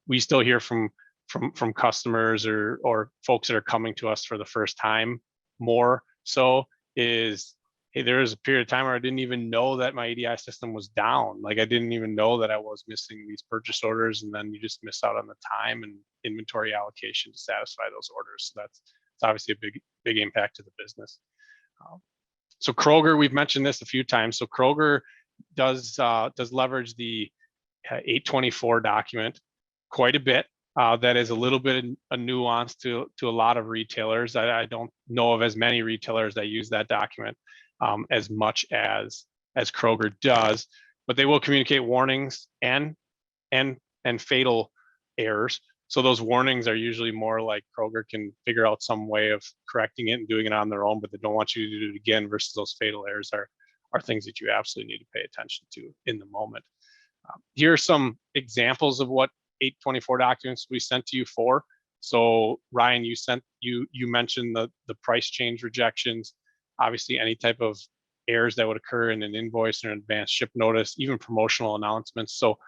B: we still hear from customers or folks that are coming to us for the first time more so is, hey, there was a period of time where I didn't even know that my EDI system was down. Like I didn't even know that I was missing these purchase orders, and then you just miss out on the time and inventory allocation to satisfy those orders. So it's obviously a big impact to the business. So Kroger, we've mentioned this a few times. So Kroger does leverage the 824 document quite a bit. that is a little bit a nuance to a lot of retailers. I don't know of as many retailers that use that document as much as Kroger does, but they will communicate warnings and fatal errors. So those warnings are usually more like Kroger can figure out some way of correcting it and doing it on their own, but they don't want you to do it again, versus those fatal errors are things that you absolutely need to pay attention to in the moment. Here are some examples of what 824 documents we sent to you for. So Ryan, you mentioned the price change rejections, obviously any type of errors that would occur in an invoice or an advanced ship notice, even promotional announcements. So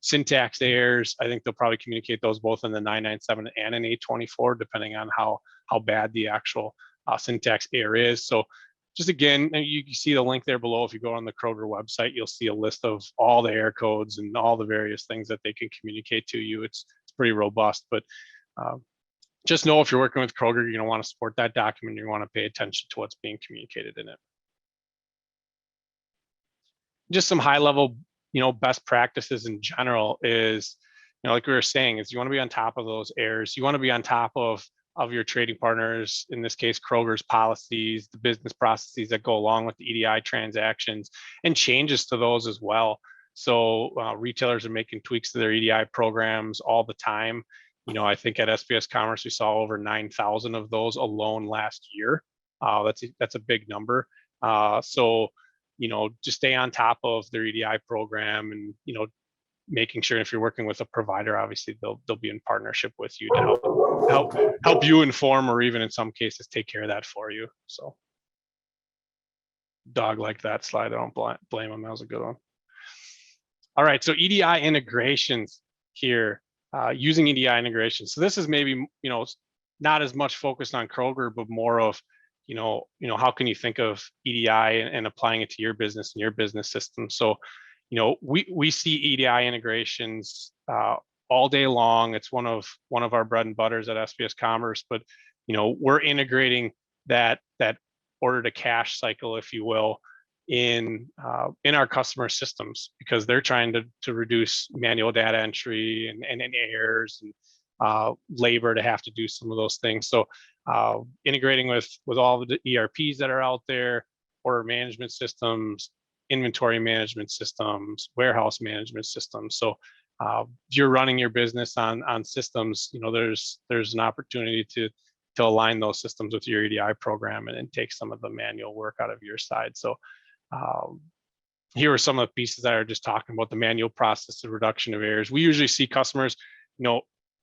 B: syntax errors, I think they'll probably communicate those both in the 997 and an 824, depending on how bad the actual syntax error is. So just again, you can see the link there below. If you go on the Kroger website, you'll see a list of all the error codes and all the various things that they can communicate to you. It's pretty robust, but just know if you're working with Kroger, you're going to want to support that document. You want to pay attention to what's being communicated in it. Just some high level, best practices in general is, like we were saying, is you want to be on top of those errors. You want to be on top of your trading partners, in this case, Kroger's policies, the business processes that go along with the EDI transactions, and changes to those as well. So retailers are making tweaks to their EDI programs all the time. I think at SPS Commerce, we saw over 9,000 of those alone last year. That's a big number. So, just stay on top of their EDI program, and, making sure if you're working with a provider, obviously they'll be in partnership with you to help you inform, or even in some cases take care of that for you. So dog like that slide, I don't blame him. That was a good one. All right, so EDI integrations here, using EDI integrations. So this is maybe, not as much focused on Kroger, but more of, how can you think of EDI and applying it to your business and your business system? So, we see EDI integrations all day long. It's one of our bread and butters at SPS Commerce, but we're integrating that order to cash cycle, if you will, in our customer systems, because they're trying to reduce manual data entry and errors and labor to have to do some of those things. So integrating with all of the ERPs that are out there, order management systems, inventory management systems, warehouse management systems. So if you're running your business on systems, there's an opportunity to align those systems with your EDI program and take some of the manual work out of your side. So here are some of the pieces that are just talking about the manual process, the reduction of errors. We usually see customers,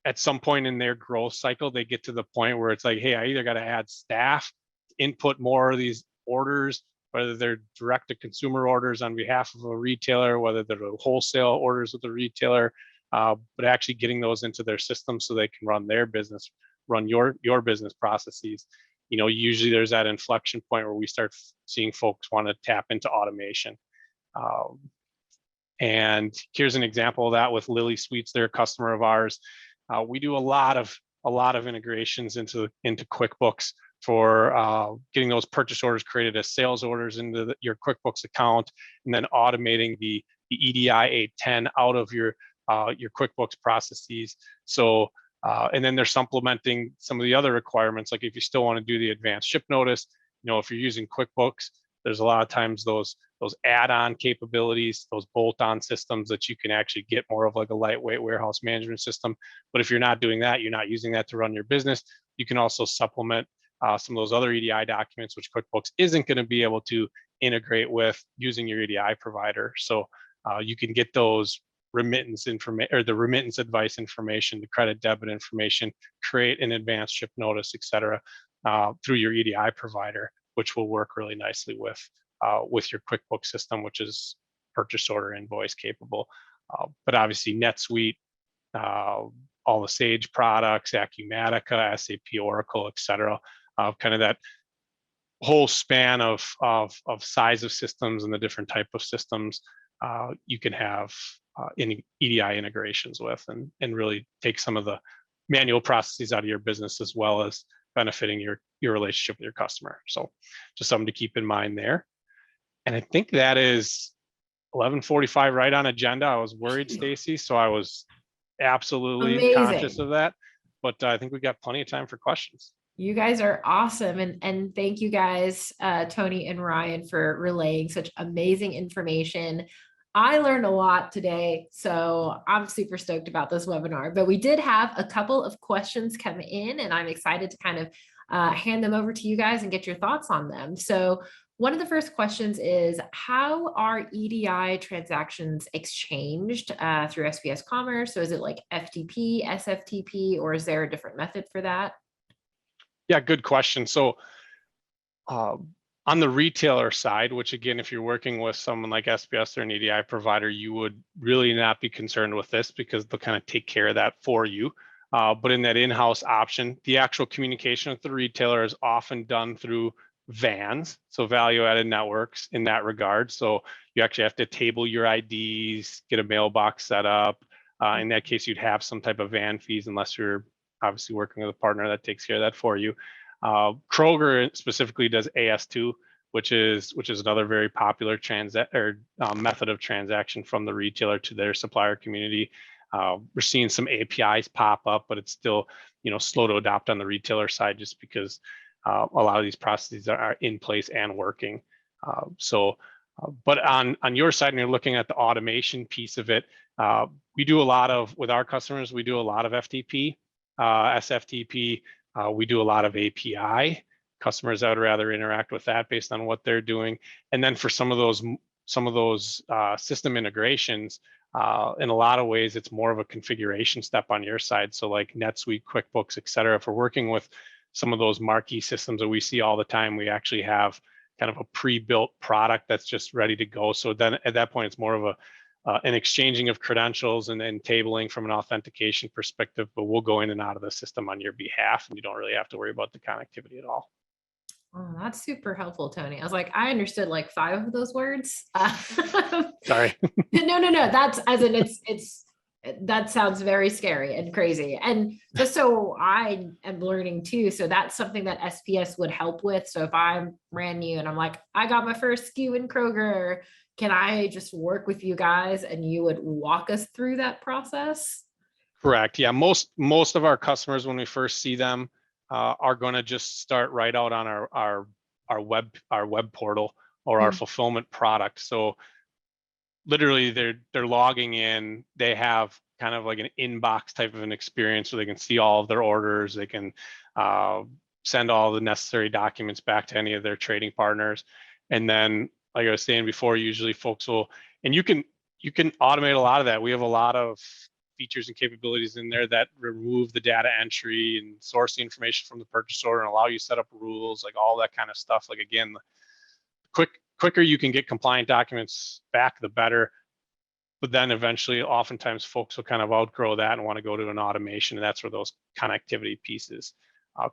B: at some point in their growth cycle, they get to the point where it's like, hey, I either got to add staff, input more of these orders, whether they're direct to consumer orders on behalf of a retailer, whether they're wholesale orders with a retailer, but actually getting those into their system so they can run their business, run your business processes. Usually there's that inflection point where we start seeing folks want to tap into automation. And here's an example of that with Lily Sweets. They're a customer of ours. We do a lot of integrations into QuickBooks for getting those purchase orders created as sales orders into your QuickBooks account, and then automating the EDI 810 out of your QuickBooks processes. So and then they're supplementing some of the other requirements, like if you still want to do the advanced ship notice, if you're using QuickBooks, there's a lot of times those add-on capabilities, those bolt-on systems that you can actually get more of like a lightweight warehouse management system. But if you're not doing that, you're not using that to run your business, you can also supplement some of those other EDI documents, which QuickBooks isn't going to be able to integrate with using your EDI provider. So you can get those remittance information, or the remittance advice information, the credit debit information, create an advanced ship notice, et cetera, through your EDI provider, which will work really nicely with your QuickBooks system, which is purchase order invoice capable. But obviously NetSuite, all the Sage products, Acumatica, SAP, Oracle, et cetera, kind of that whole span of size of systems and the different type of systems you can have in EDI integrations with, and really take some of the manual processes out of your business, as well as benefiting your relationship with your customer. So just something to keep in mind there. And I think that is 11:45 right on agenda. I was worried, Stacy, so I was absolutely conscious
A: Amazing.
B: of that. But I think we got plenty of time for questions.
A: You guys are awesome. And thank you guys, Tony and Ryan, for relaying such amazing information. I learned a lot today, so I'm super stoked about this webinar. But we did have a couple of questions come in, and I'm excited to kind of hand them over to you guys and get your thoughts on them. So one of the first questions is, how are EDI transactions exchanged through SPS Commerce? So is it like FTP, SFTP, or is there a different method for that?
B: Yeah, good question. So on the retailer side, which again, if you're working with someone like SPS or an EDI provider, you would really not be concerned with this because they'll kind of take care of that for you. But in that in-house option, the actual communication with the retailer is often done through VANs, so value-added networks in that regard. So you actually have to table your IDs, get a mailbox set up. In that case, you'd have some type of VAN fees unless you're obviously working with a partner that takes care of that for you. Kroger specifically does AS2, which is another very popular method of transaction from the retailer to their supplier community. We're seeing some APIs pop up, but it's still slow to adopt on the retailer side just because a lot of these processes are in place and working. But on your side, and you're looking at the automation piece of it, we do a lot of, with our customers, we do a lot of FTP, SFTP. We do a lot of API. Customers that would rather interact with that based on what they're doing. And then for some of those system integrations, in a lot of ways, it's more of a configuration step on your side. So like NetSuite, QuickBooks, et cetera. If we're working with some of those marquee systems that we see all the time, we actually have kind of a pre-built product that's just ready to go. So then at that point, it's more of an exchanging of credentials and tabling from an authentication perspective, but we'll go in and out of the system on your behalf, and you don't really have to worry about the connectivity at all.
A: Oh, that's super helpful, Tony. I was like, I understood like 5 of those words.
B: Sorry.
A: No. That's as in that sounds very scary and crazy. And just so I am learning too, so that's something that SPS would help with. So if I'm brand new and I'm like, I got my first SKU in Kroger, can I just work with you guys and you would walk us through that process?
B: Correct. Yeah, most of our customers, when we first see them, are going to just start right out on our web portal or our fulfillment product. So literally they're logging in, they have kind of like an inbox type of an experience where they can see all of their orders, they can send all the necessary documents back to any of their trading partners. And then, like I was saying before, usually folks will, and you can automate a lot of that. We have a lot of features and capabilities in there that remove the data entry and source the information from the purchase order and allow you to set up rules, like all that kind of stuff. Like again, quicker you can get compliant documents back, the better. But then eventually, oftentimes folks will kind of outgrow that and want to go to an automation, and that's where those connectivity pieces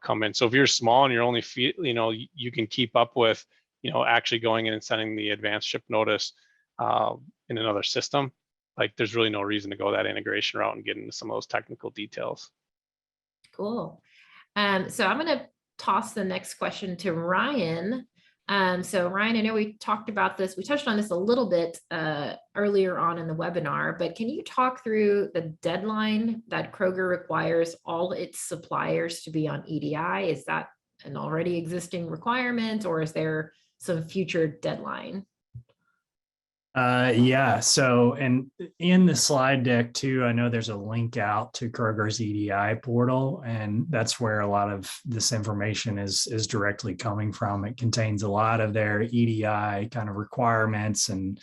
B: come in. So if you're small and you're only, you can keep up with, actually going in and sending the advanced ship notice in another system. Like there's really no reason to go that integration route and get into some of those technical details.
A: Cool. So I'm going to toss the next question to Ryan. So Ryan, I know we talked about this. We touched on this a little bit earlier on in the webinar, but can you talk through the deadline that Kroger requires all its suppliers to be on EDI? Is that an already existing requirement, or is there some future deadline?
C: Yeah. So, and in the slide deck too, I know there's a link out to Kroger's EDI portal, and that's where a lot of this information is directly coming from. It contains a lot of their EDI kind of requirements and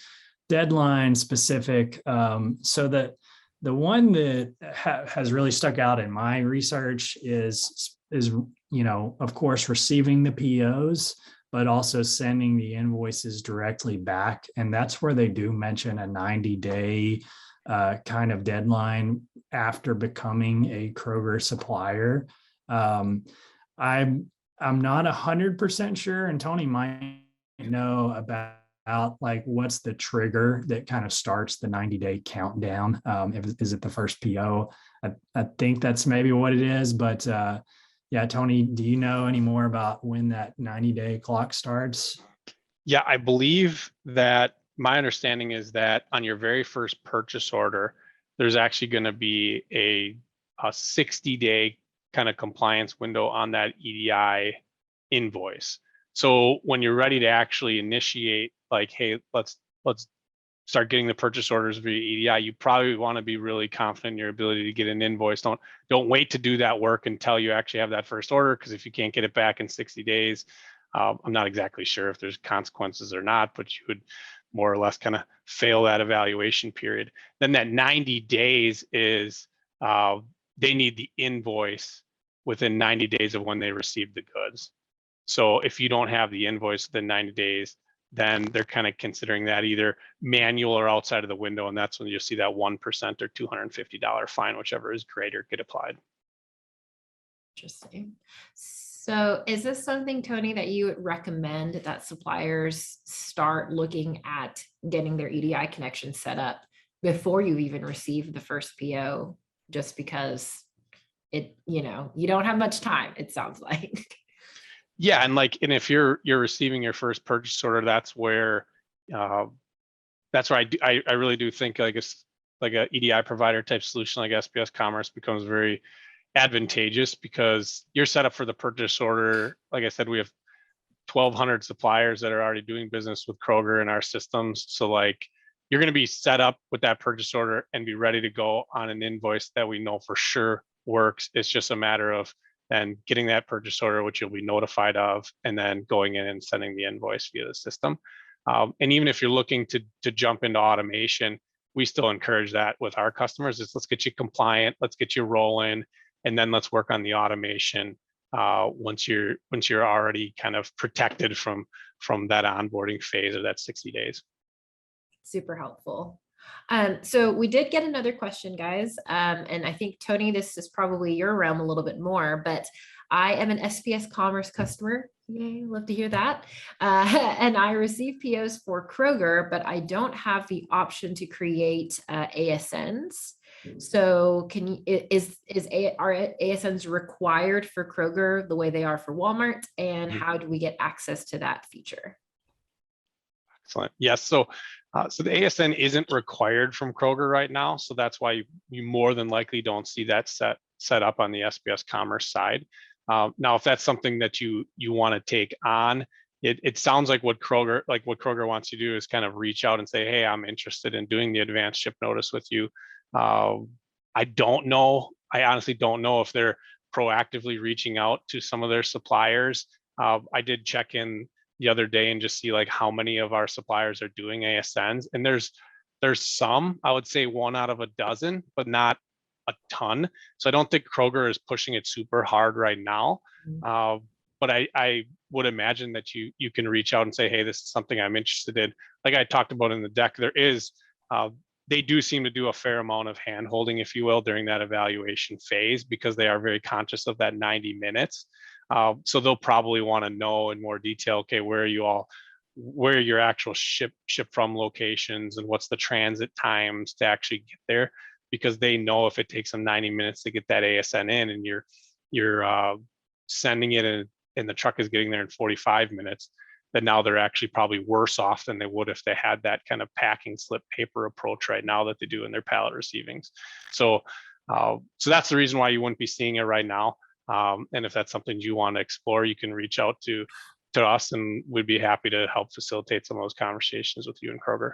C: deadline specific. So that the one that has really stuck out in my research is, of course, receiving the POs, but also sending the invoices directly back. And that's where they do mention a 90-day kind of deadline after becoming a Kroger supplier. I'm not 100% sure, and Tony might know about like what's the trigger that kind of starts the 90-day countdown. Is it the first PO? I think that's maybe what it is, but yeah, Tony, do you know any more about when that 90-day clock starts?
B: Yeah, I believe that my understanding is that on your very first purchase order, there's actually going to be a 60-day kind of compliance window on that EDI invoice. So when you're ready to actually initiate, like, hey, let's start getting the purchase orders via EDI, you probably want to be really confident in your ability to get an invoice. Don't wait to do that work until you actually have that first order, because if you can't get it back in 60 days, I'm not exactly sure if there's consequences or not, but you would more or less kind of fail that evaluation period. Then that 90 days is they need the invoice within 90 days of when they receive the goods. So if you don't have the invoice within 90 days, then they're kind of considering that either manual or outside of the window. And that's when you'll see that 1% or $250 fine, whichever is greater, get applied.
A: Interesting. So is this something, Tony, that you would recommend that suppliers start looking at getting their EDI connection set up before you even receive the first PO, just because you don't have much time, it sounds like.
B: Yeah, and if you're receiving your first purchase order, that's where I really do think like a EDI provider type solution like SPS Commerce becomes very advantageous, because you're set up for the purchase order. Like I said, we have 1,200 suppliers that are already doing business with Kroger in our systems. So you're going to be set up with that purchase order and be ready to go on an invoice that we know for sure works. It's just a matter of then getting that purchase order, which you'll be notified of, and then going in and sending the invoice via the system. And even if you're looking to jump into automation, we still encourage that with our customers. Let's get you compliant, let's get you rolling, and then let's work on the automation once you're already kind of protected from that onboarding phase or that 60 days.
A: Super helpful. So we did get another question, guys. And I think, Tony, this is probably your realm a little bit more, but I am an SPS Commerce customer. Yay, love to hear that. And I receive POs for Kroger, but I don't have the option to create ASNs. So are ASNs required for Kroger the way they are for Walmart? And how do we get access to that feature?
B: Excellent. Yes. So the ASN isn't required from Kroger right now. So that's why you more than likely don't see that set up on the SPS Commerce side. Now, if that's something that you want to take on, it sounds like what Kroger wants to do is kind of reach out and say, hey, I'm interested in doing the advanced ship notice with you. I don't know. I honestly don't know if they're proactively reaching out to some of their suppliers. I did check in the other day and just see how many of our suppliers are doing ASNs, and there's some, I would say 1 out of a dozen, but not a ton. So I don't think Kroger is pushing it super hard right now. But I would imagine that you can reach out and say, hey, this is something I'm interested in. Like I talked about in the deck, they do seem to do a fair amount of hand holding, if you will, during that evaluation phase, because they are very conscious of that 90 minutes. So they'll probably want to know in more detail, okay, where are your actual ship from locations, and what's the transit times to actually get there, because they know if it takes them 90 minutes to get that ASN in, and you're sending it and the truck is getting there in 45 minutes, then now they're actually probably worse off than they would if they had that kind of packing slip paper approach right now that they do in their pallet receivings. So that's the reason why you wouldn't be seeing it right now. And if that's something you want to explore, you can reach out to us, and we'd be happy to help facilitate some of those conversations with you and Kroger.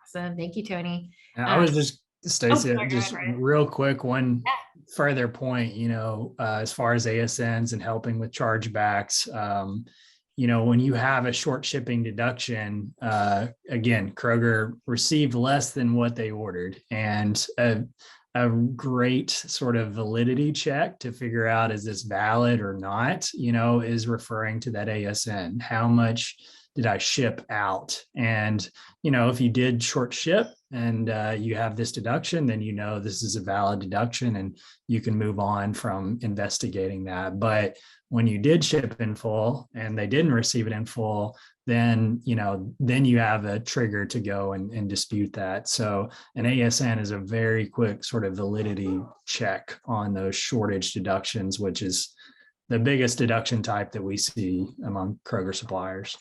A: Awesome. Thank you, Tony.
C: I was just, Stacey,
A: sorry,
C: real quick, one further point, as far as ASNs and helping with chargebacks, when you have a short shipping deduction, again, Kroger received less than what they ordered, and a great sort of validity check to figure out, is this valid or not, is referring to that ASN. How much did I ship out? And, if you did short ship and you have this deduction, then this is a valid deduction and you can move on from investigating that. But when you did ship in full and they didn't receive it in full, then you have a trigger to go and dispute that. So an ASN is a very quick sort of validity check on those shortage deductions, which is the biggest deduction type that we see among Kroger suppliers.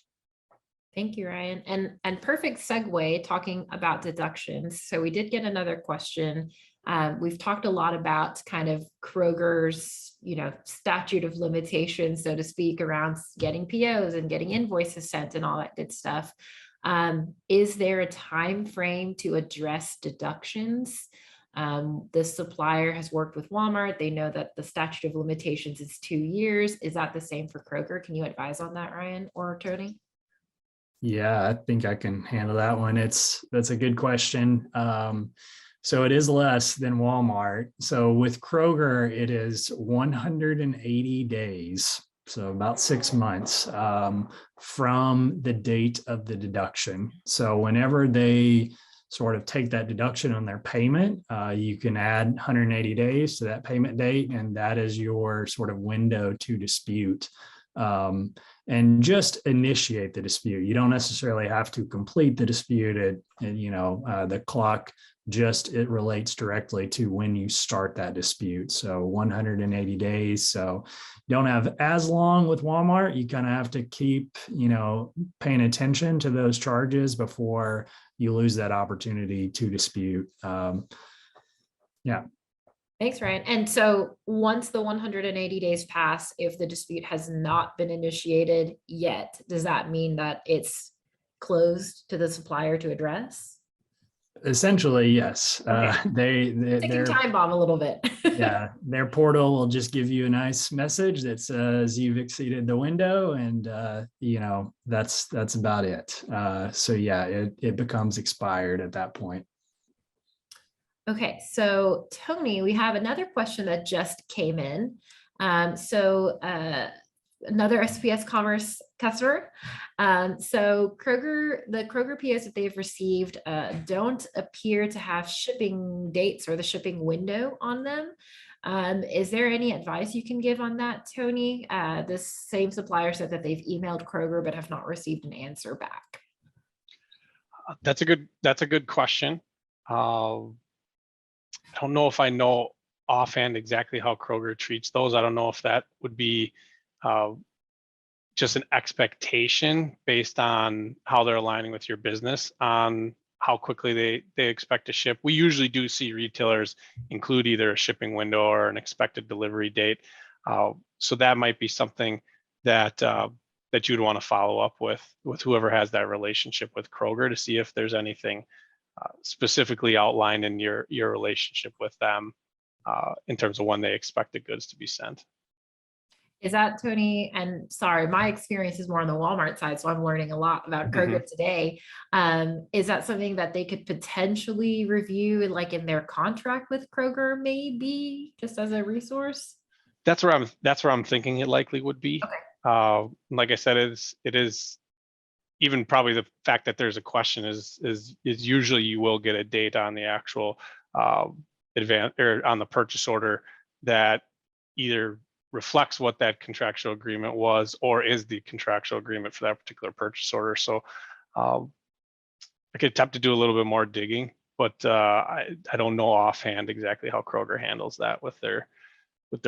A: Thank you, Ryan. And perfect segue talking about deductions. So we did get another question. We've talked a lot about kind of Kroger's, statute of limitations, so to speak, around getting POs and getting invoices sent and all that good stuff. Is there a time frame to address deductions? The supplier has worked with Walmart. They know that the statute of limitations is 2 years. Is that the same for Kroger? Can you advise on that, Ryan or Tony?
C: Yeah, I think I can handle that one. That's a good question. So it is less than Walmart. So with Kroger, it is 180 days, so about 6 months from the date of the deduction. So whenever they sort of take that deduction on their payment, you can add 180 days to that payment date, and that is your sort of window to dispute. And just initiate the dispute. You don't necessarily have to complete the dispute. The clock it relates directly to when you start that dispute. So 180 days. So you don't have as long with Walmart. You kind of have to keep, paying attention to those charges before you lose that opportunity to dispute. Yeah.
A: Thanks, Ryan. And so once the 180 days pass, if the dispute has not been initiated yet, does that mean that it's closed to the supplier to address?
C: Essentially, yes.
A: Okay. Ticking time bomb a little bit.
C: Yeah, their portal will just give you a nice message that says you've exceeded the window, and that's about it. So yeah, it becomes expired at that point.
A: Okay, so Tony, we have another question that just came in. Another SPS Commerce customer. So the Kroger POs that they've received don't appear to have shipping dates or the shipping window on them. Is there any advice you can give on that, Tony? This same supplier said that they've emailed Kroger but have not received an answer back.
B: That's a good question. I don't know if I know offhand exactly how Kroger treats those. I don't know if that would be just an expectation based on how they're aligning with your business on how quickly they expect to ship. We usually do see retailers include either a shipping window or an expected delivery date. So that might be something that you'd want to follow up with whoever has that relationship with Kroger to see if there's anything specifically outlined in your relationship with them in terms of when they expect the goods to be sent.
A: Is that, Tony? And sorry, my experience is more on the Walmart side, so I'm learning a lot about Kroger today. Is that something that they could potentially review, like in their contract with Kroger, maybe just as a resource?
B: That's where I'm thinking it likely would be.
A: Okay.
B: Like I said, it is even probably the fact that there's a question is usually you will get a date on the actual advance or on the purchase order that either reflects what that contractual agreement was or is the contractual agreement for that particular purchase order. So I could attempt to do a little bit more digging, but I don't know offhand exactly how Kroger handles that with their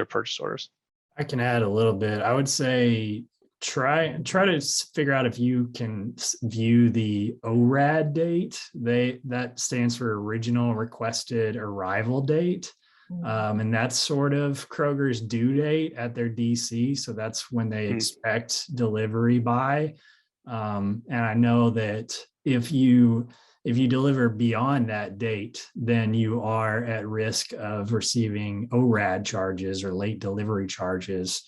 B: purchase orders.
C: I can add a little bit. I would say try to figure out if you can view the ORAD date. That stands for original requested arrival date. And that's sort of Kroger's due date at their DC. So that's when they expect delivery by. And I know that if you deliver beyond that date, then you are at risk of receiving ORAD charges or late delivery charges.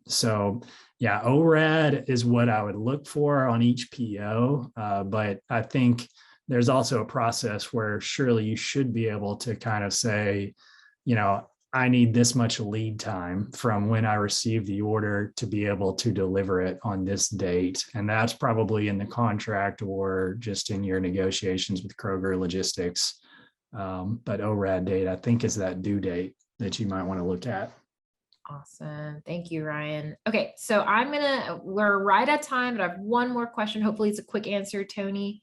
C: So yeah, ORAD is what I would look for on each PO. But I think there's also a process where surely you should be able to kind of say, I need this much lead time from when I receive the order to be able to deliver it on this date. And that's probably in the contract or just in your negotiations with Kroger Logistics. But ORAD date, I think, is that due date that you might want to look at.
A: Awesome. Thank you, Ryan. Okay, so we're right at time, but I have one more question. Hopefully it's a quick answer, Tony.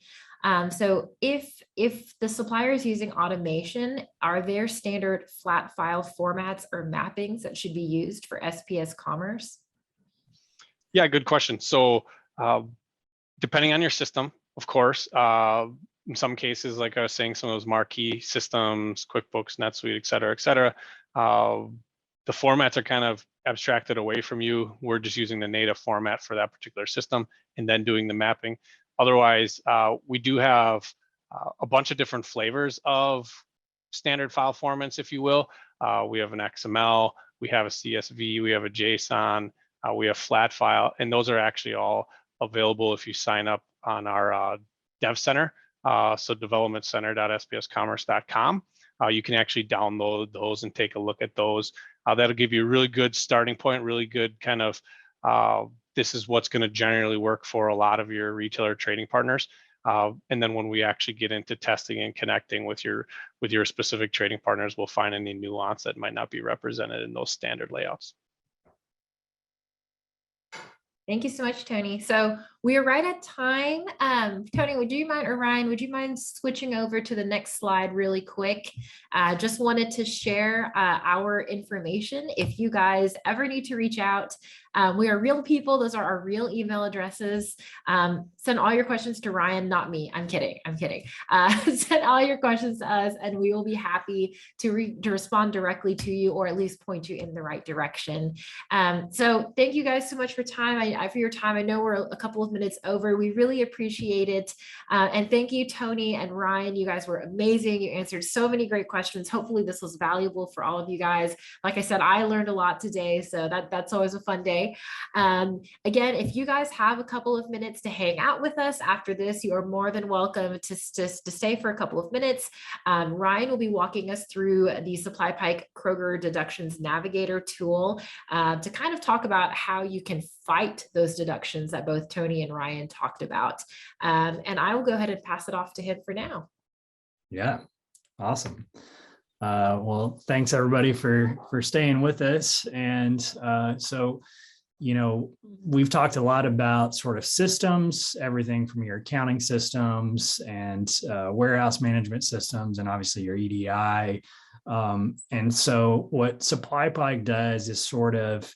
A: So if the supplier is using automation, are there standard flat file formats or mappings that should be used for SPS Commerce?
B: Yeah, good question. So depending on your system, of course. In some cases, like I was saying, some of those marquee systems, QuickBooks, NetSuite, et cetera, the formats are kind of abstracted away from you. We're just using the native format for that particular system and then doing the mapping. Otherwise, we do have a bunch of different flavors of standard file formats, if you will. We have an XML, we have a CSV, we have a JSON, we have flat file, and those are actually all available if you sign up on our Dev Center. So developmentcenter.spscommerce.com. You can actually download those and take a look at those. That'll give you a really good starting point, really good kind of, this is what's going to generally work for a lot of your retailer trading partners. And then when we actually get into testing and connecting with your specific trading partners, we'll find any nuance that might not be represented in those standard layouts.
A: Thank you so much, Tony. So we are right at time. Tony, would you mind, or Ryan, would you mind switching over to the next slide really quick? Just wanted to share our information. If you guys ever need to reach out, we are real people. Those are our real email addresses. Send all your questions to Ryan, not me. I'm kidding. Send all your questions to us and we will be happy to respond directly to you, or at least point you in the right direction. So thank you guys so much for for your time. I know we're a couple of minutes over. We really appreciate it. And thank you, Tony and Ryan. You guys were amazing. You answered so many great questions. Hopefully this was valuable for all of you guys. Like I said, I learned a lot today, so that's always a fun day. Again, if you guys have a couple of minutes to hang out with us after this, you are more than welcome to stay for a couple of minutes. Ryan will be walking us through the SupplyPike Kroger Deductions Navigator tool to kind of talk about how you can fight those deductions that both Tony and Ryan talked about. And I will go ahead and pass it off to him for now.
C: Yeah, awesome. Well, thanks everybody for staying with us. And so, you know, we've talked a lot about sort of systems, everything from your accounting systems and warehouse management systems, and obviously your EDI. And so what SupplyPike does is sort of,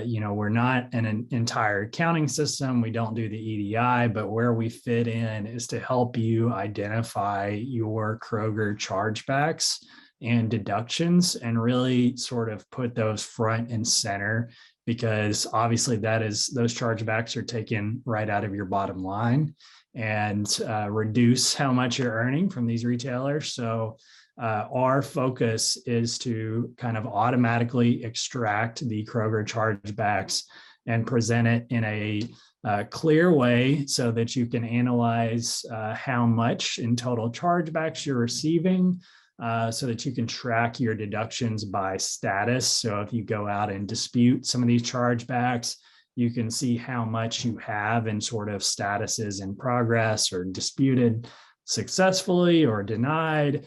C: you know, we're not an entire accounting system. We don't do the EDI, but where we fit in is to help you identify your Kroger chargebacks and deductions and really sort of put those front and center, because obviously those chargebacks are taken right out of your bottom line and reduce how much you're earning from these retailers. So our focus is to kind of automatically extract the Kroger chargebacks and present it in a clear way so that you can analyze how much in total chargebacks you're receiving, so that you can track your deductions by status. So if you go out and dispute some of these chargebacks, you can see how much you have in sort of statuses in progress or disputed successfully or denied.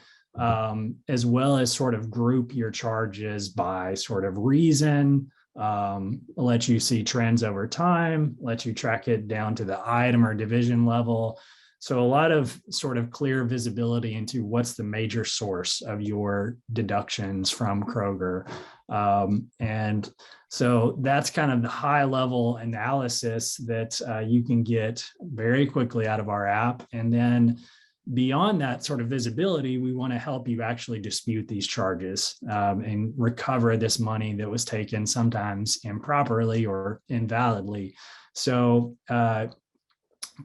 C: As well as sort of group your charges by sort of reason, let you see trends over time, let you track it down to the item or division level. So a lot of sort of clear visibility into what's the major source of your deductions from Kroger. And so that's kind of the high level analysis that you can get very quickly out of our app. And then beyond that sort of visibility, we want to help you actually dispute these charges and recover this money that was taken sometimes improperly or invalidly. So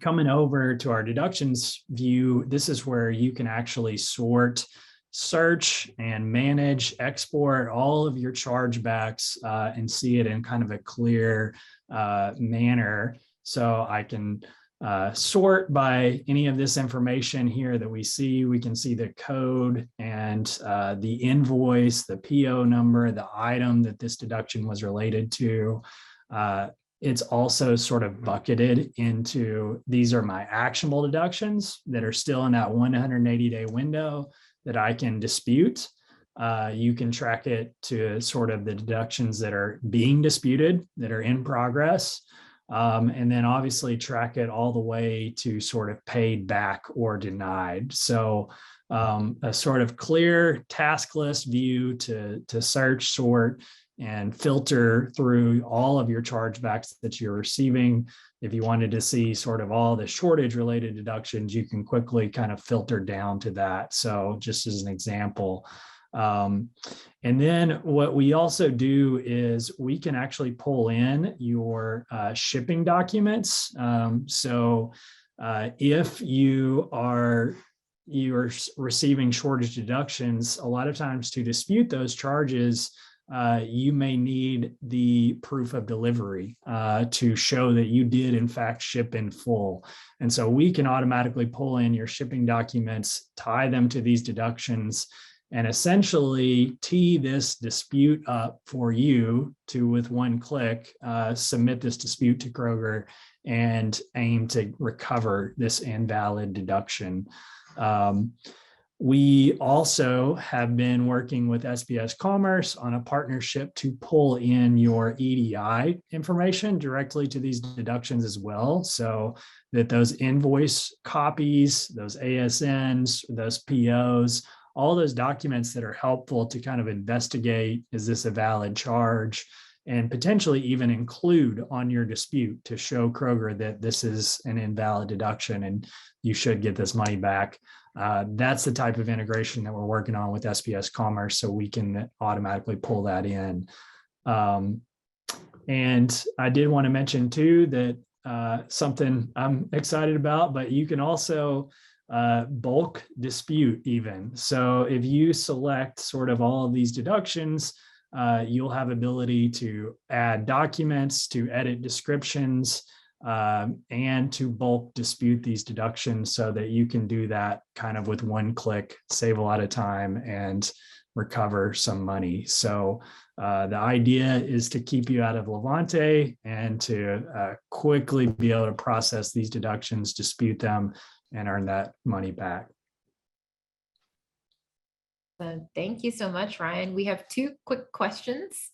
C: coming over to our deductions view, this is where you can actually sort, search, and manage, export all of your chargebacks and see it in kind of a clear manner. So I can sort by any of this information here that we see. We can see the code and the invoice, the PO number, the item that this deduction was related to. It's also sort of bucketed into, these are my actionable deductions that are still in that 180-day window that I can dispute. You can track it to sort of the deductions that are being disputed, that are in progress. And then obviously track it all the way to sort of paid back or denied. So a sort of clear task list view to search, sort, and filter through all of your chargebacks that you're receiving. If you wanted to see sort of all the shortage related deductions, you can quickly kind of filter down to that. So just as an example. And then what we also do is we can actually pull in your shipping documents. If you're receiving shortage deductions, a lot of times to dispute those charges, you may need the proof of delivery to show that you did in fact ship in full. And so we can automatically pull in your shipping documents, tie them to these deductions, and essentially tee this dispute up for you to, with one click, submit this dispute to Kroger and aim to recover this invalid deduction. We also have been working with SPS Commerce on a partnership to pull in your EDI information directly to these deductions as well, so that those invoice copies, those ASNs, those POs, all those documents that are helpful to kind of investigate, is this a valid charge, and potentially even include on your dispute to show Kroger that this is an invalid deduction and you should get this money back. That's the type of integration that we're working on with SPS Commerce, so we can automatically pull that in. And I did want to mention too that something I'm excited about, but you can also bulk dispute even. So if you select sort of all of these deductions, you'll have ability to add documents, to edit descriptions, and to bulk dispute these deductions so that you can do that kind of with one click, save a lot of time and recover some money. So the idea is to keep you out of Levante and to quickly be able to process these deductions, dispute them, and earn that money back.
A: Thank you so much, Ryan. We have two quick questions.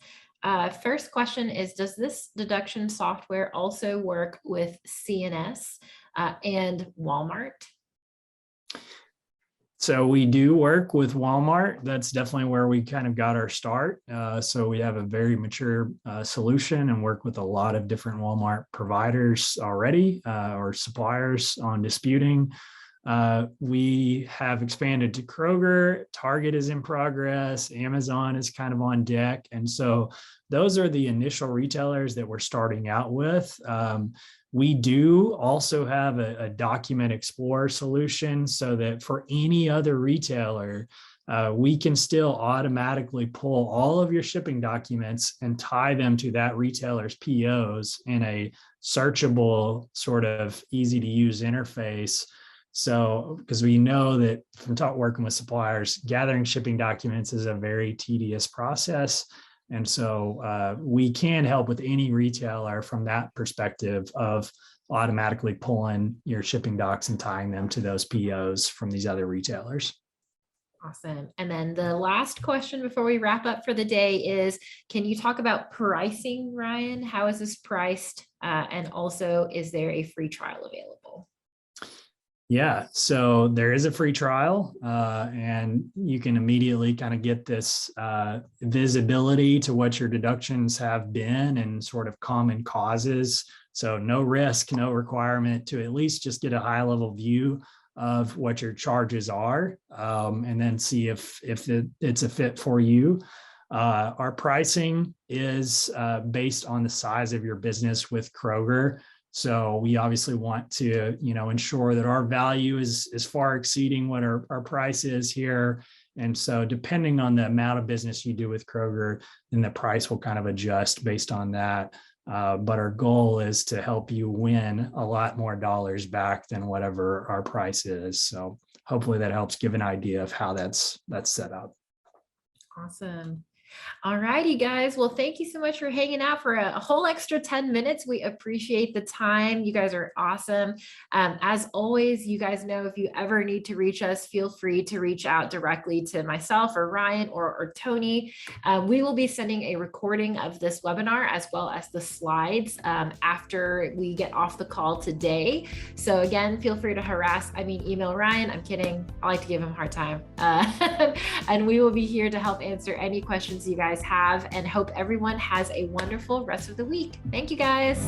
A: First question is, does this deduction software also work with CNS and Walmart?
C: So we do work with Walmart. That's definitely where we kind of got our start. So we have a very mature solution and work with a lot of different Walmart providers already, or suppliers on disputing. We have expanded to Kroger. Target is in progress. Amazon is kind of on deck. And so those are the initial retailers that we're starting out with. We do also have a document explorer solution so that for any other retailer, we can still automatically pull all of your shipping documents and tie them to that retailer's POs in a searchable, sort of easy to use interface. So, because we know that from working with suppliers, gathering shipping documents is a very tedious process. And so we can help with any retailer from that perspective of automatically pulling your shipping docs and tying them to those POs from these other retailers.
A: Awesome. And then the last question before we wrap up for the day is, can you talk about pricing, Ryan? How is this priced? And also, is there a free trial available?
C: Yeah, so there is a free trial and you can immediately kind of get this visibility to what your deductions have been and sort of common causes. So no risk, no requirement to at least just get a high level view of what your charges are, and then see if it's a fit for you. Our pricing is based on the size of your business with Kroger. So we obviously want to, ensure that our value is far exceeding what our price is here. And so depending on the amount of business you do with Kroger, then the price will kind of adjust based on that. But our goal is to help you win a lot more dollars back than whatever our price is. So hopefully that helps give an idea of how that's set up.
A: Awesome. All righty, guys. Well, thank you so much for hanging out for a whole extra 10 minutes. We appreciate the time. You guys are awesome. As always, you guys know if you ever need to reach us, feel free to reach out directly to myself or Ryan or Tony. We will be sending a recording of this webinar as well as the slides after we get off the call today. So again, feel free to email Ryan. I'm kidding. I like to give him a hard time. And we will be here to help answer any questions questions you guys have, and hope everyone has a wonderful rest of the week. Thank you guys.